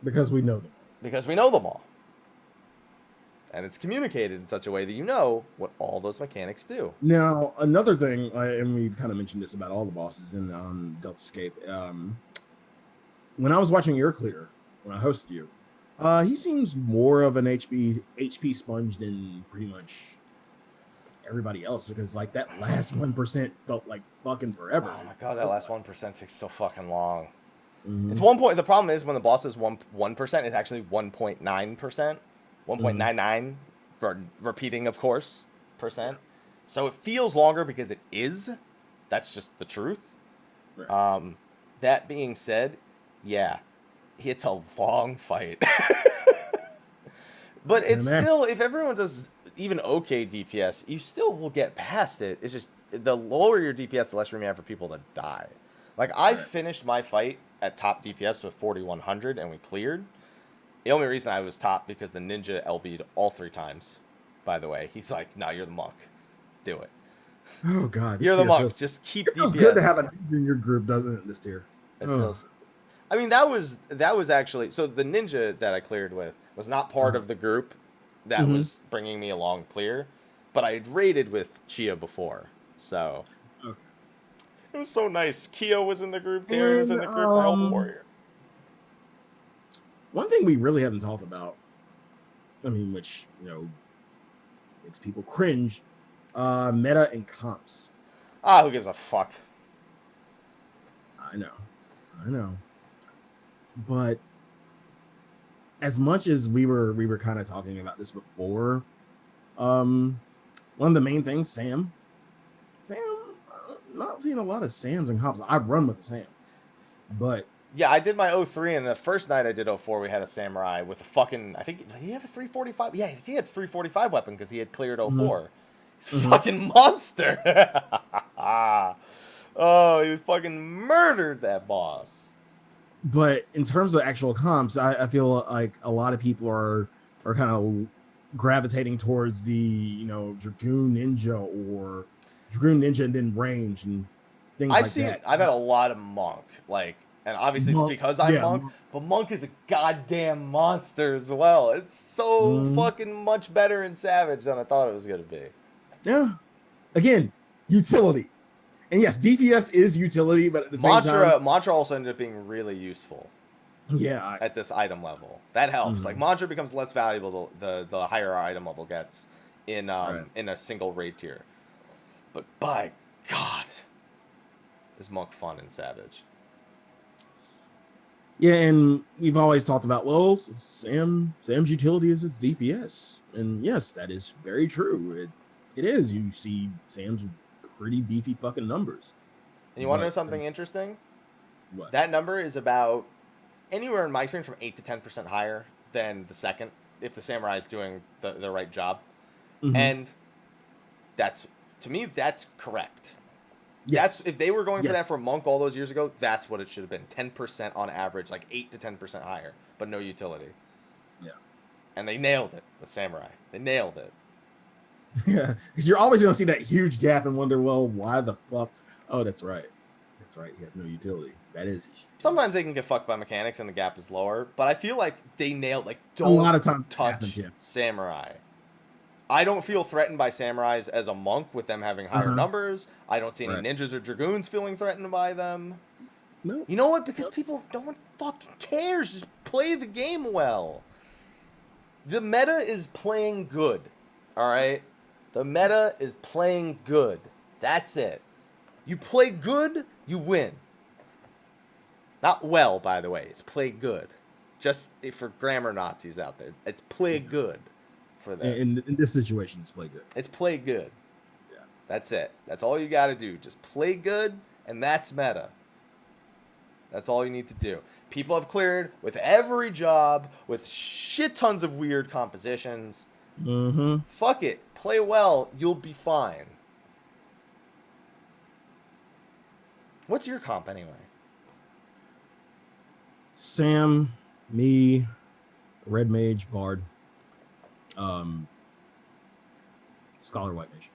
Because we know them. Because we know them all. And it's communicated in such a way that you know what all those mechanics do. Now, another thing, and we kind of mentioned this about all the bosses in Delta Escape. When I was watching Your Clear, when I hosted you, he seems more of an HP sponge than pretty much everybody else, because like that last 1% felt like fucking forever. Oh my god, that last 1% takes so fucking long. It's 1 point. The problem is when the boss is 1%, it's actually 1.9%, 1.99, repeating of course percent. So it feels longer because it is. That's just the truth. Right. That being said, yeah, it's a long fight. But it's still, if everyone does even okay DPS, you still will get past it. It's just, the lower your DPS, the less room you have for people to die. Like, I finished my fight at top DPS with 4,100, and we cleared. The only reason I was top because the ninja LB'd all 3 times, by the way. He's like, no, you're the monk. Do it. Oh, God. You're the monk. Just keep DPS. It feels good to have a ninja in your group, doesn't it, this tier? It feels... I mean, that was actually... So the ninja that I cleared with was not part of the group that was bringing me along clear, but I had raided with Chia before, so it was so nice. Kyo was in the group, Darren was in the group, my old warrior. One thing we really haven't talked about, I mean, which, you know, makes people cringe, meta and comps. Who gives a fuck? I know. But as much as we were kind of talking about this before, one of the main things, Sam, not seeing a lot of Sams and comps. I've run with a Sam, but yeah, I did my 03, and the first night I did 04, we had a samurai with a fucking, I think, did he have a 345? Yeah, he had a 345 weapon because he had cleared 04. Mm-hmm. He's a fucking monster. Oh, he fucking murdered that boss. But in terms of actual comps, I feel like a lot of people are kind of gravitating towards the, Dragoon Ninja or Dragoon Ninja and then range and things like that. I've had a lot of Monk, and obviously it's because I'm Monk, but Monk is a goddamn monster as well. It's so fucking much better in Savage than I thought it was going to be. Yeah. Again, utility. And yes, DPS is utility, but at the same time... Mantra also ended up being really useful. Yeah. At this item level. That helps. Like, Mantra becomes less valuable the higher our item level gets in in a single raid tier. But by God, is Monk fun in Savage. Yeah, and we've always talked about, well, Sam's utility is its DPS. And yes, that is very true. It is. You see Sam's pretty beefy fucking numbers. And you want to know something interesting? What? That number is about anywhere in my experience from 8 to 10% higher than the second, if the samurai is doing the right job. And to me, that's correct. Yes. If they were going for that for Monk all those years ago, that's what it should have been. 10% on average, like 8 to 10% higher, but no utility. Yeah. And they nailed it with Samurai. They nailed it. Yeah, because you're always going to see that huge gap and wonder, well, why the fuck? Oh, that's right. That's right. He has no utility. That is. Sometimes they can get fucked by mechanics and the gap is lower, but I feel like they nailed, don't a lot of times touch Samurai. I don't feel threatened by Samurais as a Monk with them having higher numbers. I don't see any ninjas or dragoons feeling threatened by them. No. You know what? Because no one fucking cares. Just play the game well. The meta is playing good. All right? The meta is playing good. That's it. You play good, you win. Not well, by the way. It's play good. Just for grammar Nazis out there. It's play good for this. In this situation, it's play good. It's play good. Yeah. That's it. That's all you got to do. Just play good, and that's meta. That's all you need to do. People have cleared with every job, with shit tons of weird compositions. Fuck it. Play well. You'll be fine. What's your comp anyway? Sam, me, Red Mage, Bard, Scholar, White Mage.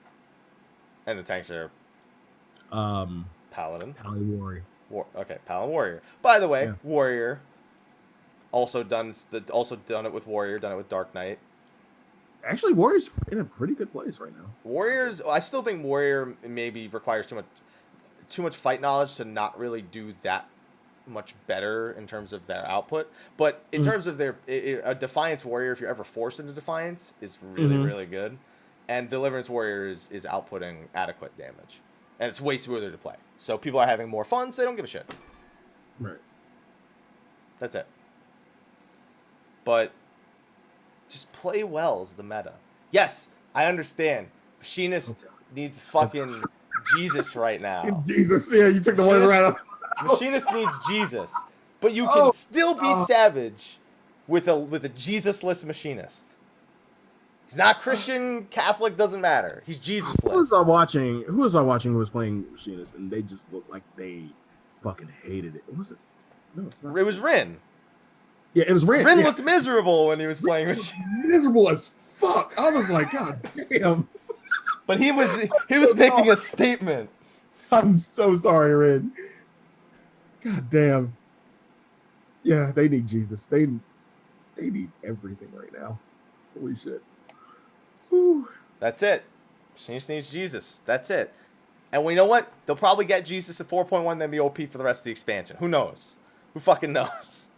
And the tanks are Paladin. Paladin, Warrior. Okay, Paladin, Warrior. By the way, Warrior also done it with Warrior, done it with Dark Knight. Actually, Warrior's in a pretty good place right now. Warriors, I still think Warrior maybe requires too much fight knowledge to not really do that much better in terms of their output. But in terms of a Defiance Warrior, if you're ever forced into Defiance, is really, really good. And Deliverance Warrior is outputting adequate damage. And it's way smoother to play. So people are having more fun, so they don't give a shit. Right. That's it. But just play well is the meta. Yes, I understand. Machinist needs fucking Jesus right now. Jesus, yeah, you took the word right out. Machinist needs Jesus. But you can still beat Savage with a Jesus-less Machinist. He's not Christian, Catholic, doesn't matter. He's Jesus-less. Who was I watching who was playing Machinist, and they just looked like they fucking hated it. Was it? No, it's not. It was Rin. Yeah, it was Rin. Rin looked miserable when he was playing Machinist. Miserable as fuck. I was like, God damn. But he was making a statement. I'm so sorry, Rin. God damn. Yeah, they need Jesus. They need everything right now. Holy shit. Whew. That's it. Machinist needs Jesus. That's it. And we know what? They'll probably get Jesus at 4.1, then be OP for the rest of the expansion. Who knows? Who fucking knows?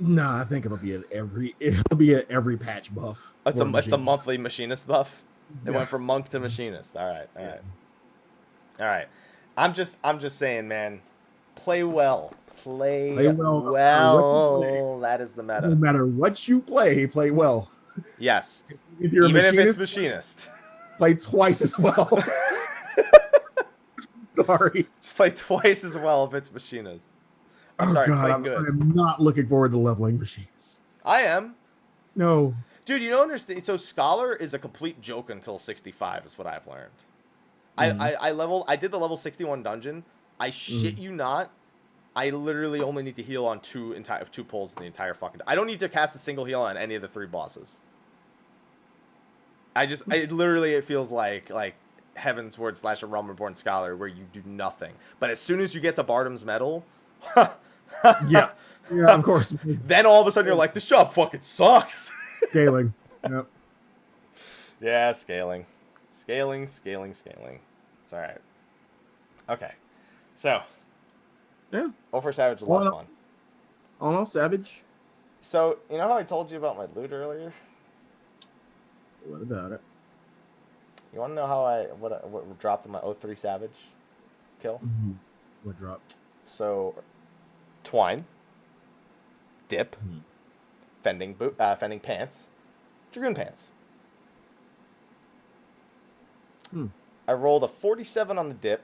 Nah, I think it'll be at every patch buff. It's the monthly Machinist buff. They went from Monk to Machinist. All right. I'm just saying, man. Play well. Play well. That is the meta. No matter what you play well. Yes. If you're Even a machinist, if it's Machinist. play twice as well. Sorry. Just play twice as well if it's machinists. I'm sorry, God, play good. I'm not looking forward to leveling machinists. I am. No. Dude, you don't understand. So Scholar is a complete joke until 65 is what I've learned. I did the level 61 dungeon. I shit you not. I literally only need to heal on two pulls in the entire fucking... I don't need to cast a single heal on any of the 3 bosses. It feels like Heaven's Word / a Realm Reborn Scholar where you do nothing. But as soon as you get to Bardam's Medal... Yeah, of course. Then all of a sudden you're like, this job fucking sucks. Scaling. Yep. Yeah, scaling. It's all right. Okay. So. Yeah. Over Savage is a lot of fun. Oh no, Savage. So, you know how I told you about my loot earlier? What about it? You want to know how what dropped in my 03 Savage kill? Mm-hmm. What dropped? So, Twine, Dip, Fending Pants, Dragoon Pants. I rolled a 47 on the Dip.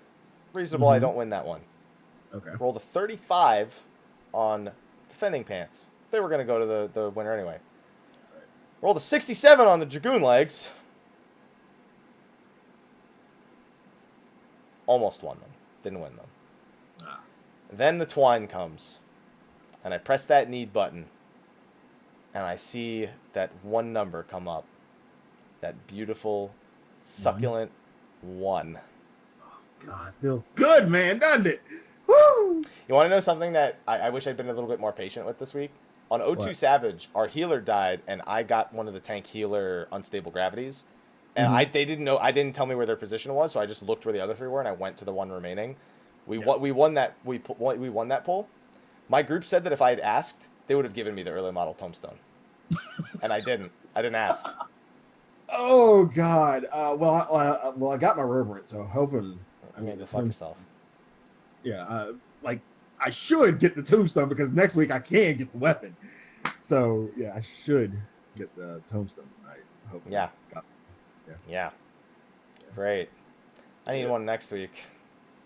Reasonable, I don't win that one. Okay. Rolled a 35 on the Fending Pants. They were going to go to the winner anyway. Rolled a 67 on the Dragoon Legs. Almost won them. Didn't win them. Then the Twine comes. And I press that need button. And I see that one number come up. That beautiful, succulent 1. Oh, God. Feels good, man, doesn't it? Woo! You want to know something that I wish I'd been a little bit more patient with this week? On O2 Savage, our healer died, and I got one of the tank healer unstable gravities. And they didn't know. I didn't tell me where their position was, so I just looked where the other 3 were, and I went to the one remaining. We won that. We won that poll. My group said that if I had asked, they would have given me the early model tombstone, and I didn't. I didn't ask. Oh God. Well, I got my reverend, so hoping. I mean, to fuck yourself. Yeah. I should get the tombstone because next week I can get the weapon. So yeah, I should get the tombstone tonight. Hopefully. Yeah. Great. I need one next week.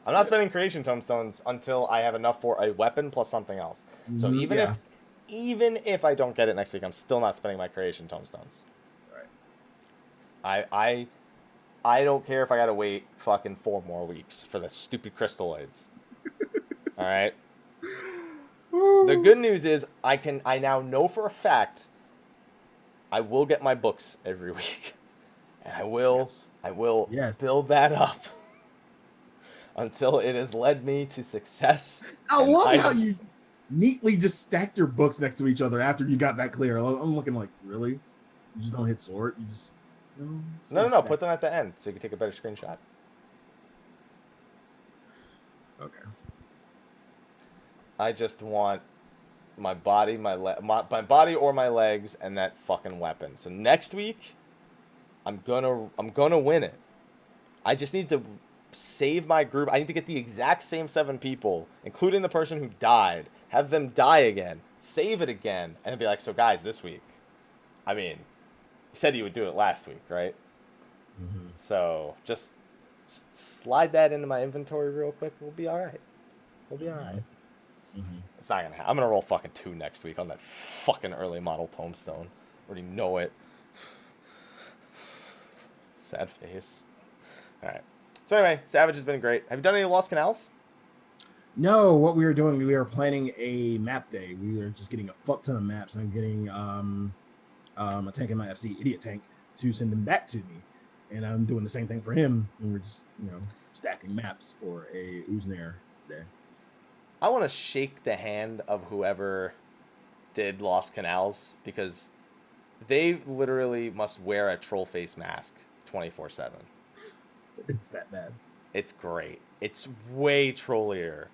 I'm not spending creation tombstones until I have enough for a weapon plus something else. So even if I don't get it next week, I'm still not spending my creation tombstones. Right. I don't care if I gotta wait fucking 4 more weeks for the stupid crystalloids. All right. The good news is I now know for a fact I will get my books every week. And I will build that up until it has led me to success. I love how you neatly just stacked your books next to each other after you got that clear. I'm looking like, really? You just don't hit sort? You just no. Put them at the end so you can take a better screenshot. Okay. I just want my body, my body or my legs, and that fucking weapon. So next week, I'm gonna win it. I just need to save my group. I need to get the exact same 7 people, including the person who died. Have them die again, save it again, and be like, so guys, this week. I mean, you said you would do it last week, right? Mm-hmm. So just slide that into my inventory real quick. We'll be all right. Mm-hmm. It's not gonna happen. I'm gonna roll fucking 2 next week on that fucking early model tombstone. Already know it. Sad face. All right. So anyway, Savage has been great. Have you done any Lost Canals? No. What we were doing, we were planning a map day. We were just getting a fuck ton of maps. I'm getting a tank in my FC, Idiot Tank, to send them back to me, and I'm doing the same thing for him. And we're just stacking maps for a Uznair day. I want to shake the hand of whoever did Lost Canals because they literally must wear a troll face mask 24/7. It's that bad. It's great. It's way trollier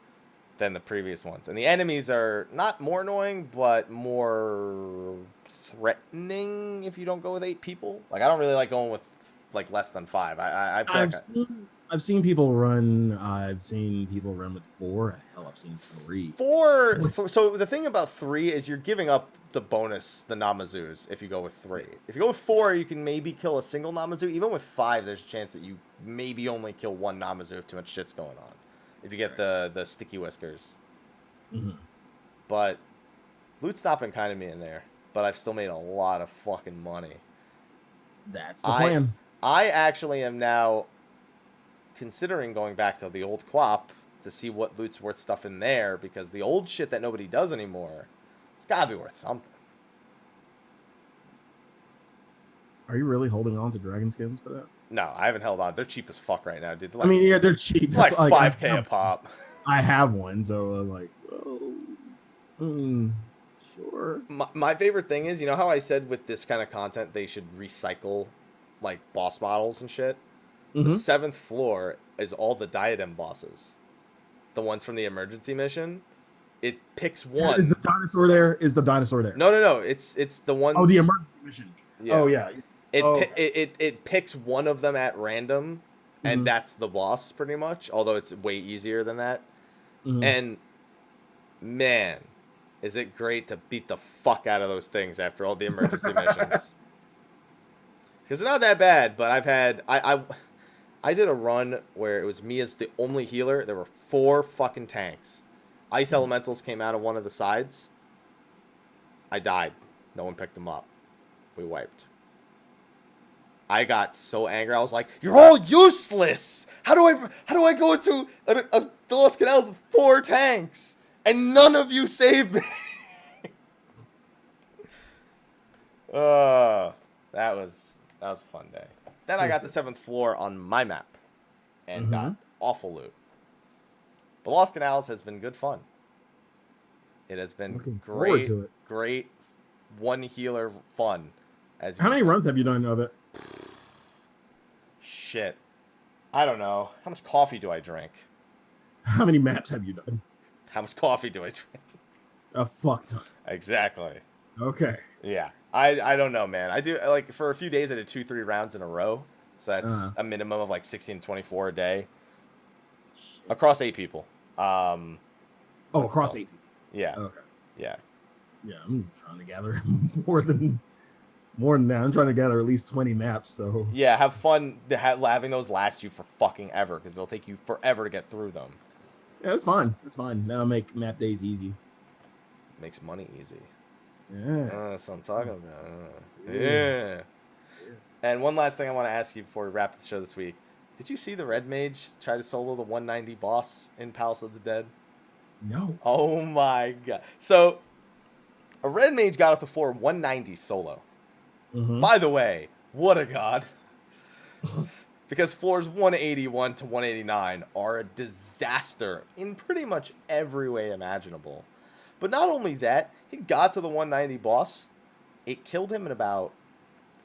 than the previous ones. And the enemies are not more annoying, but more threatening if you don't go with 8 people. Like, I don't really like going with, like, less than 5. I've I've seen people run. I've seen people run with 4. Hell, I've seen 3. 4. So the thing about 3 is you're giving up the bonus, the Namazus, if you go with 3. If you go with 4, you can maybe kill a single Namazu. Even with 5, there's a chance that you maybe only kill one Namazu if too much shit's going on. If you get the sticky whiskers. Mm-hmm. But loot's not been kind of me in there. But I've still made a lot of fucking money. That's the plan. I actually am now considering going back to the old Quap to see what loot's worth stuff in there, because the old shit that nobody does anymore, it's gotta be worth something. Are you really holding on to dragon skins for that? No, I haven't held on. They're cheap as fuck right now, dude. I mean, yeah, they're cheap. Like 5K a pop. I have one, so I'm like, sure. My favorite thing is, you know how I said with this kind of content they should recycle like boss models and shit? Mm-hmm. The 7th floor is all the diadem bosses. The ones from the emergency mission. It picks one. Is the dinosaur there? Is the dinosaur there? No. It's the one. Oh, the emergency mission. Yeah. Oh, yeah. It picks one of them at random, and that's the boss pretty much. Although it's way easier than that. Mm-hmm. And man, is it great to beat the fuck out of those things after all the emergency missions. Because they're not that bad, but I've had I did a run where it was me as the only healer. There were 4 fucking tanks. Ice elementals came out of one of the sides. I died. No one picked them up. We wiped. I got so angry. I was like, "You're all useless. How do I go into a Lost Canals with 4 tanks and none of you saved me?" That was a fun day. Then I got the 7th floor on my map and got awful loot. But Lost Canals has been good fun. It has been great one healer fun. How many runs have you done of it? Shit. I don't know. How much coffee do I drink? How many maps have you done? How much coffee do I drink? A fuck ton. Exactly. Okay. Yeah. I don't know, man. I do, like, for a few days I did 2-3 rounds in a row. So that's a minimum of like 16 to 24 a day. Across 8 people. Across 8 people. Yeah. Okay. Yeah. Yeah, I'm trying to gather more than that. I'm trying to gather at least 20 maps, so... Yeah, have fun having those last you for fucking ever, because it'll take you forever to get through them. Yeah, it's fun. It's fun. That'll make map days easy. Makes money easy. Yeah. That's what I'm talking about. Yeah. And one last thing I want to ask you before we wrap the show this week. Did you see the Red Mage try to solo the 190 boss in Palace of the Dead? No. Oh my god. So, a Red Mage got off the floor 190 solo. Mm-hmm. By the way, what a god. Because floors 181 to 189 are a disaster in pretty much every way imaginable. But not only that, he got to the 190 boss. It killed him in about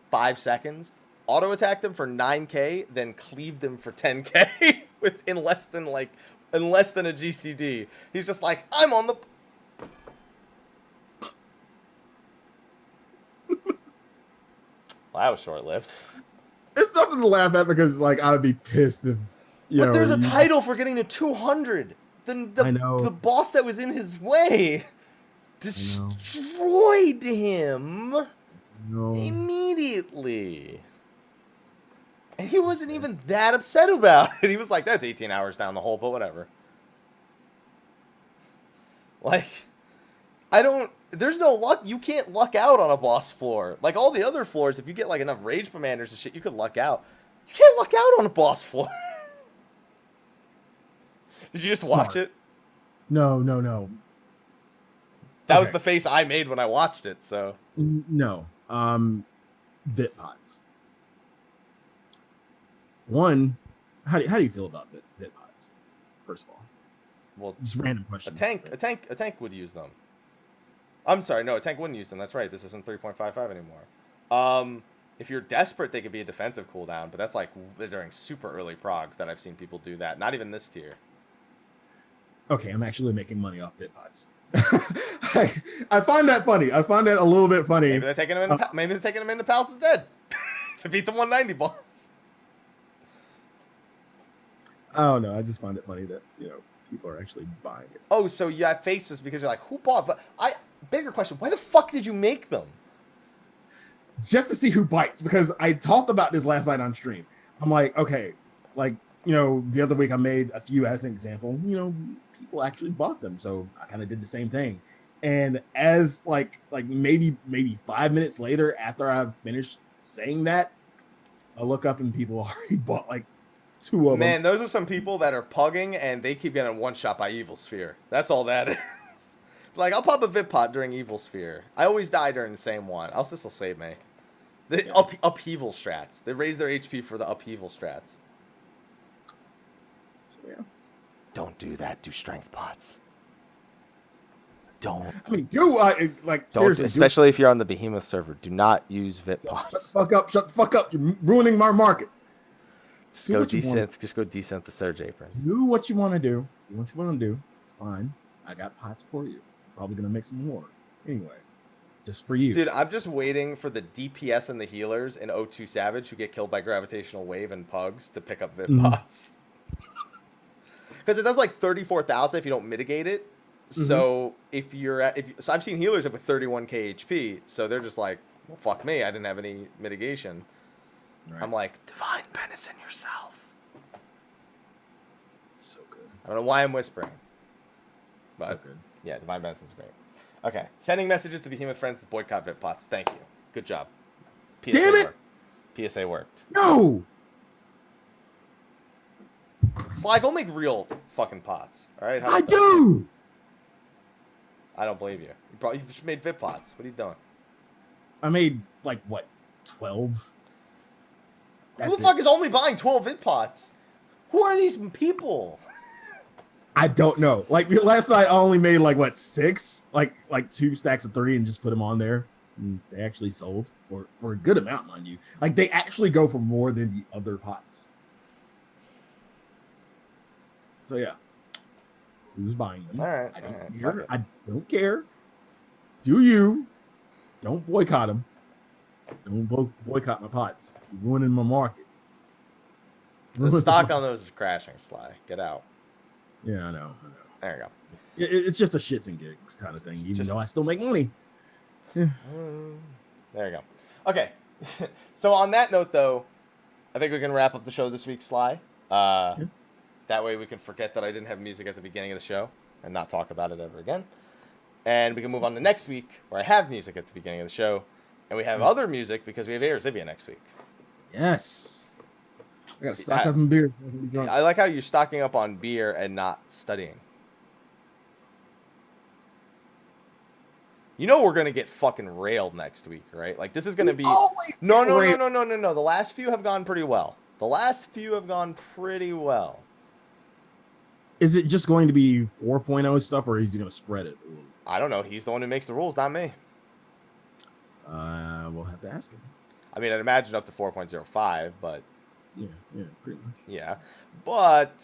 5 seconds. Auto-attacked him for 9k, then cleaved him for 10k in less than a GCD. He's just like, I'm on the... Well, that was short-lived. It's something to laugh at because, like, I would be pissed if, But there's a title for getting to 200. The boss that was in his way destroyed him immediately. And he wasn't even that upset about it. He was like, that's 18 hours down the hole, but whatever. Like, there's no luck. You can't luck out on a boss floor. Like all the other floors, if you get like enough rage commanders and shit, you could luck out. You can't luck out on a boss floor. Did you just watch it? No. That was the face I made when I watched it, so. No. Bit pods. One, how do you feel about bit pods? First of all. Well, just random question. A tank would use them. I'm sorry, no, a tank wouldn't use them. That's right. This isn't 3.55 anymore. If you're desperate, they could be a defensive cooldown, but that's like during super early prog that I've seen people do that. Not even this tier. Okay, I'm actually making money off bit pods. I find that funny. I find that a little bit funny. Maybe they're taking him into Palace of the Dead to beat the 190 boss. I don't know. I just find it funny that people are actually buying it. Oh, so you have faces because you're like, who bought? Bigger question: why the fuck did you make them? Just to see who bites, because I talked about this last night on stream. I'm like, okay, like, the other week I made a few as an example. People actually bought them, so I kind of did the same thing. And as like maybe 5 minutes later, after I finished saying that, I look up and people already bought like 2 of them. Man, those are some people that are pugging and they keep getting one shot by Evil Sphere. That's all that is. Like, I'll pop a VIP pot during Evil Sphere. I always die during the same one. Else this will save me. The upheaval strats. They raise their HP for the upheaval strats. Yeah. Don't do that. Do strength pots. Don't. I mean, seriously, especially if you're on the Behemoth server. Do not use VIP pots. Shut the fuck up. You're ruining my market. Just go desynth the Surge Aprons. Do what you want to do. It's fine. I got pots for you. Probably going to make some more. Anyway. Just for you. Dude, I'm just waiting for the DPS and the healers in O2 Savage who get killed by Gravitational Wave and Pugs to pick up VIP pots. Because it does like 34,000 if you don't mitigate it. So if you're so I've seen healers up with 31k HP, so they're just like, well, fuck me, I didn't have any mitigation. Right. I'm like, Divine Benison yourself. It's so good. I don't know why I'm whispering. But so good. Yeah, Divine Benison's great. Okay, sending messages to Behemoth friends to boycott VIP pots. Thank you. Good job. PSA Damn it! PSA worked. No! Sly, go make real fucking pots. All right? I do! I don't believe you. You just made VIP pots. What are you doing? I made, 12? Who the fuck is only buying 12 VIP pots? Who are these people? I don't know. Last night I only made 6? Like 2 stacks of 3 and just put them on there. And they actually sold for a good amount, mind you. They actually go for more than the other pots. So yeah. Who's buying them? All right. I don't care. Do you? Don't boycott them. Don't boycott my pots. You're ruining my market. The stock on those is crashing, Sly. Get out. Yeah, I know. There you go. It's just a shits and gigs kind of thing, even though I still make money. Yeah. There you go. Okay. So on that note, though, I think we can wrap up the show this week, Sly. Yes. That way we can forget that I didn't have music at the beginning of the show and not talk about it ever again. And we can move on to next week where I have music at the beginning of the show. And we have other music because we have Air Zivia next week. Yes. I got to stock up on beer. I like how you're stocking up on beer and not studying. You know we're going to get fucking railed next week, right? This is going to be... No. The last few have gone pretty well. Is it just going to be 4.0 stuff, or is he going to spread it? I don't know. He's the one who makes the rules, not me. We'll have to ask him. I mean, I'd imagine up to 4.05, but... Yeah, pretty much. Yeah. But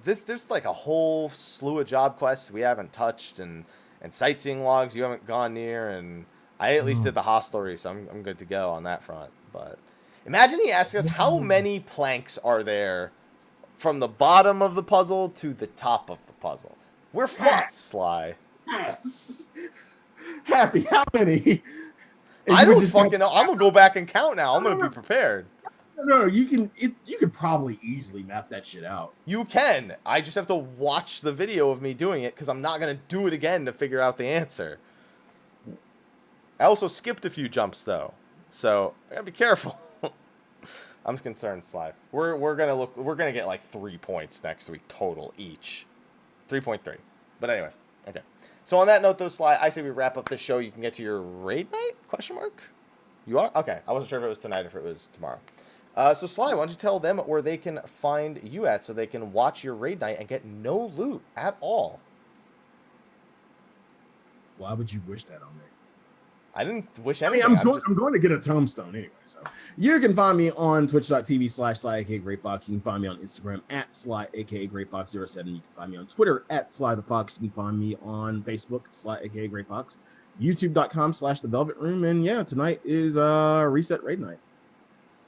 there's a whole slew of job quests we haven't touched and sightseeing logs you haven't gone near, and I at least did the hostelry, so I'm good to go on that front. But imagine he asks us how many planks are there from the bottom of the puzzle to the top of the puzzle. We're fucked, Sly. Yes. Happy, how many? I don't fucking know. I'm gonna go back and count now. I'm gonna be prepared. No, you can probably easily map that shit out. You can. I just have to watch the video of me doing it because I'm not gonna do it again to figure out the answer. I also skipped a few jumps though, so I gotta be careful. I'm concerned, Sly. We're gonna get 3 points next week total each, 3.3. But anyway, okay. So on that note, though, Sly, I say we wrap up this show. You can get to your raid night? Question mark. You are? Okay. I wasn't sure if it was tonight or if it was tomorrow. So Sly, why don't you tell them where they can find you at so they can watch your raid night and get no loot at all? Why would you wish that on me? I didn't wish anything. I'm going to get a tombstone anyway. So you can find me on twitch.tv/Slyakagreyfox. You can find me on Instagram at Slyh, aka Greyfox07. You can find me on Twitter at Slythefox. You can find me on Facebook, Slyh, aka Greyfox. YouTube.com/The Velvet Room. And yeah, tonight is Reset Raid Night.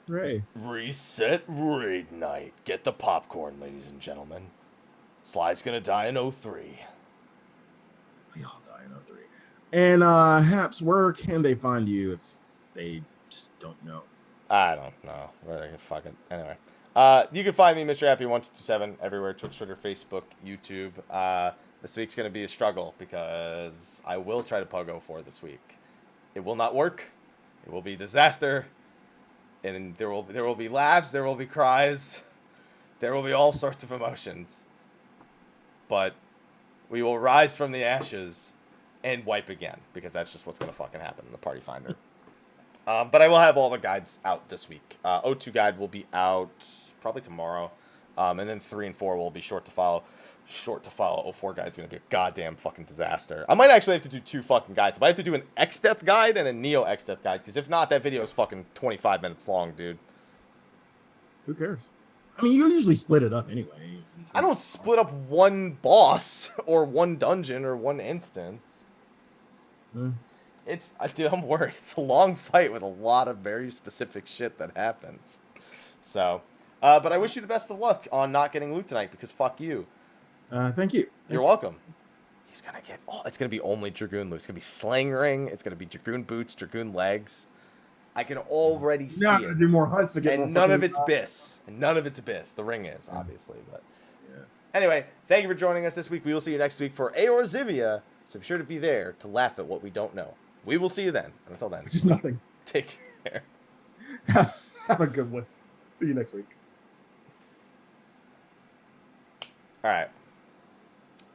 Hooray. Reset raid night. Get the popcorn, ladies and gentlemen. Sly's gonna die in 03. We all die in 03. And Haps, where can they find you if they just don't know? I don't know. Where they can fucking anyway. You can find me, Mr. Happy1227, everywhere: Twitch, Twitter, Facebook, YouTube. This week's gonna be a struggle because I will try to Pogo 4 this week. It will not work. It will be a disaster. And there will be laughs, there will be cries, there will be all sorts of emotions. But we will rise from the ashes and wipe again, because that's just what's going to fucking happen in the Party Finder. But I will have all the guides out this week. O2 guide will be out probably tomorrow. And then 3 and 4 will be short to follow. Short to follow. 04 guide's going to be a goddamn fucking disaster. I might actually have to do 2 fucking guides. I have to do an X-Death guide and a Neo X-Death guide, because if not, that video is fucking 25 minutes long, dude. Who cares? I mean, you usually split it up anyway. I don't split up one boss or one dungeon or one instance. Dude, I'm worried. It's a long fight with a lot of very specific shit that happens. So, but I wish you the best of luck on not getting loot tonight, because fuck you. Thank you. You're welcome. He's gonna get. Oh, it's gonna be only Dragoon loot. It's gonna be Slang Ring. It's gonna be Dragoon boots, Dragoon legs. I can already see it. Do more hunts to get. And none of it's Biss. And none of it's Biss. The ring is obviously, but yeah. Anyway, thank you for joining us this week. We will see you next week for Aor Zivia. So be sure to be there to laugh at what we don't know. We will see you then. And until then, which is nothing. Take care. Have a good one. See you next week. All right.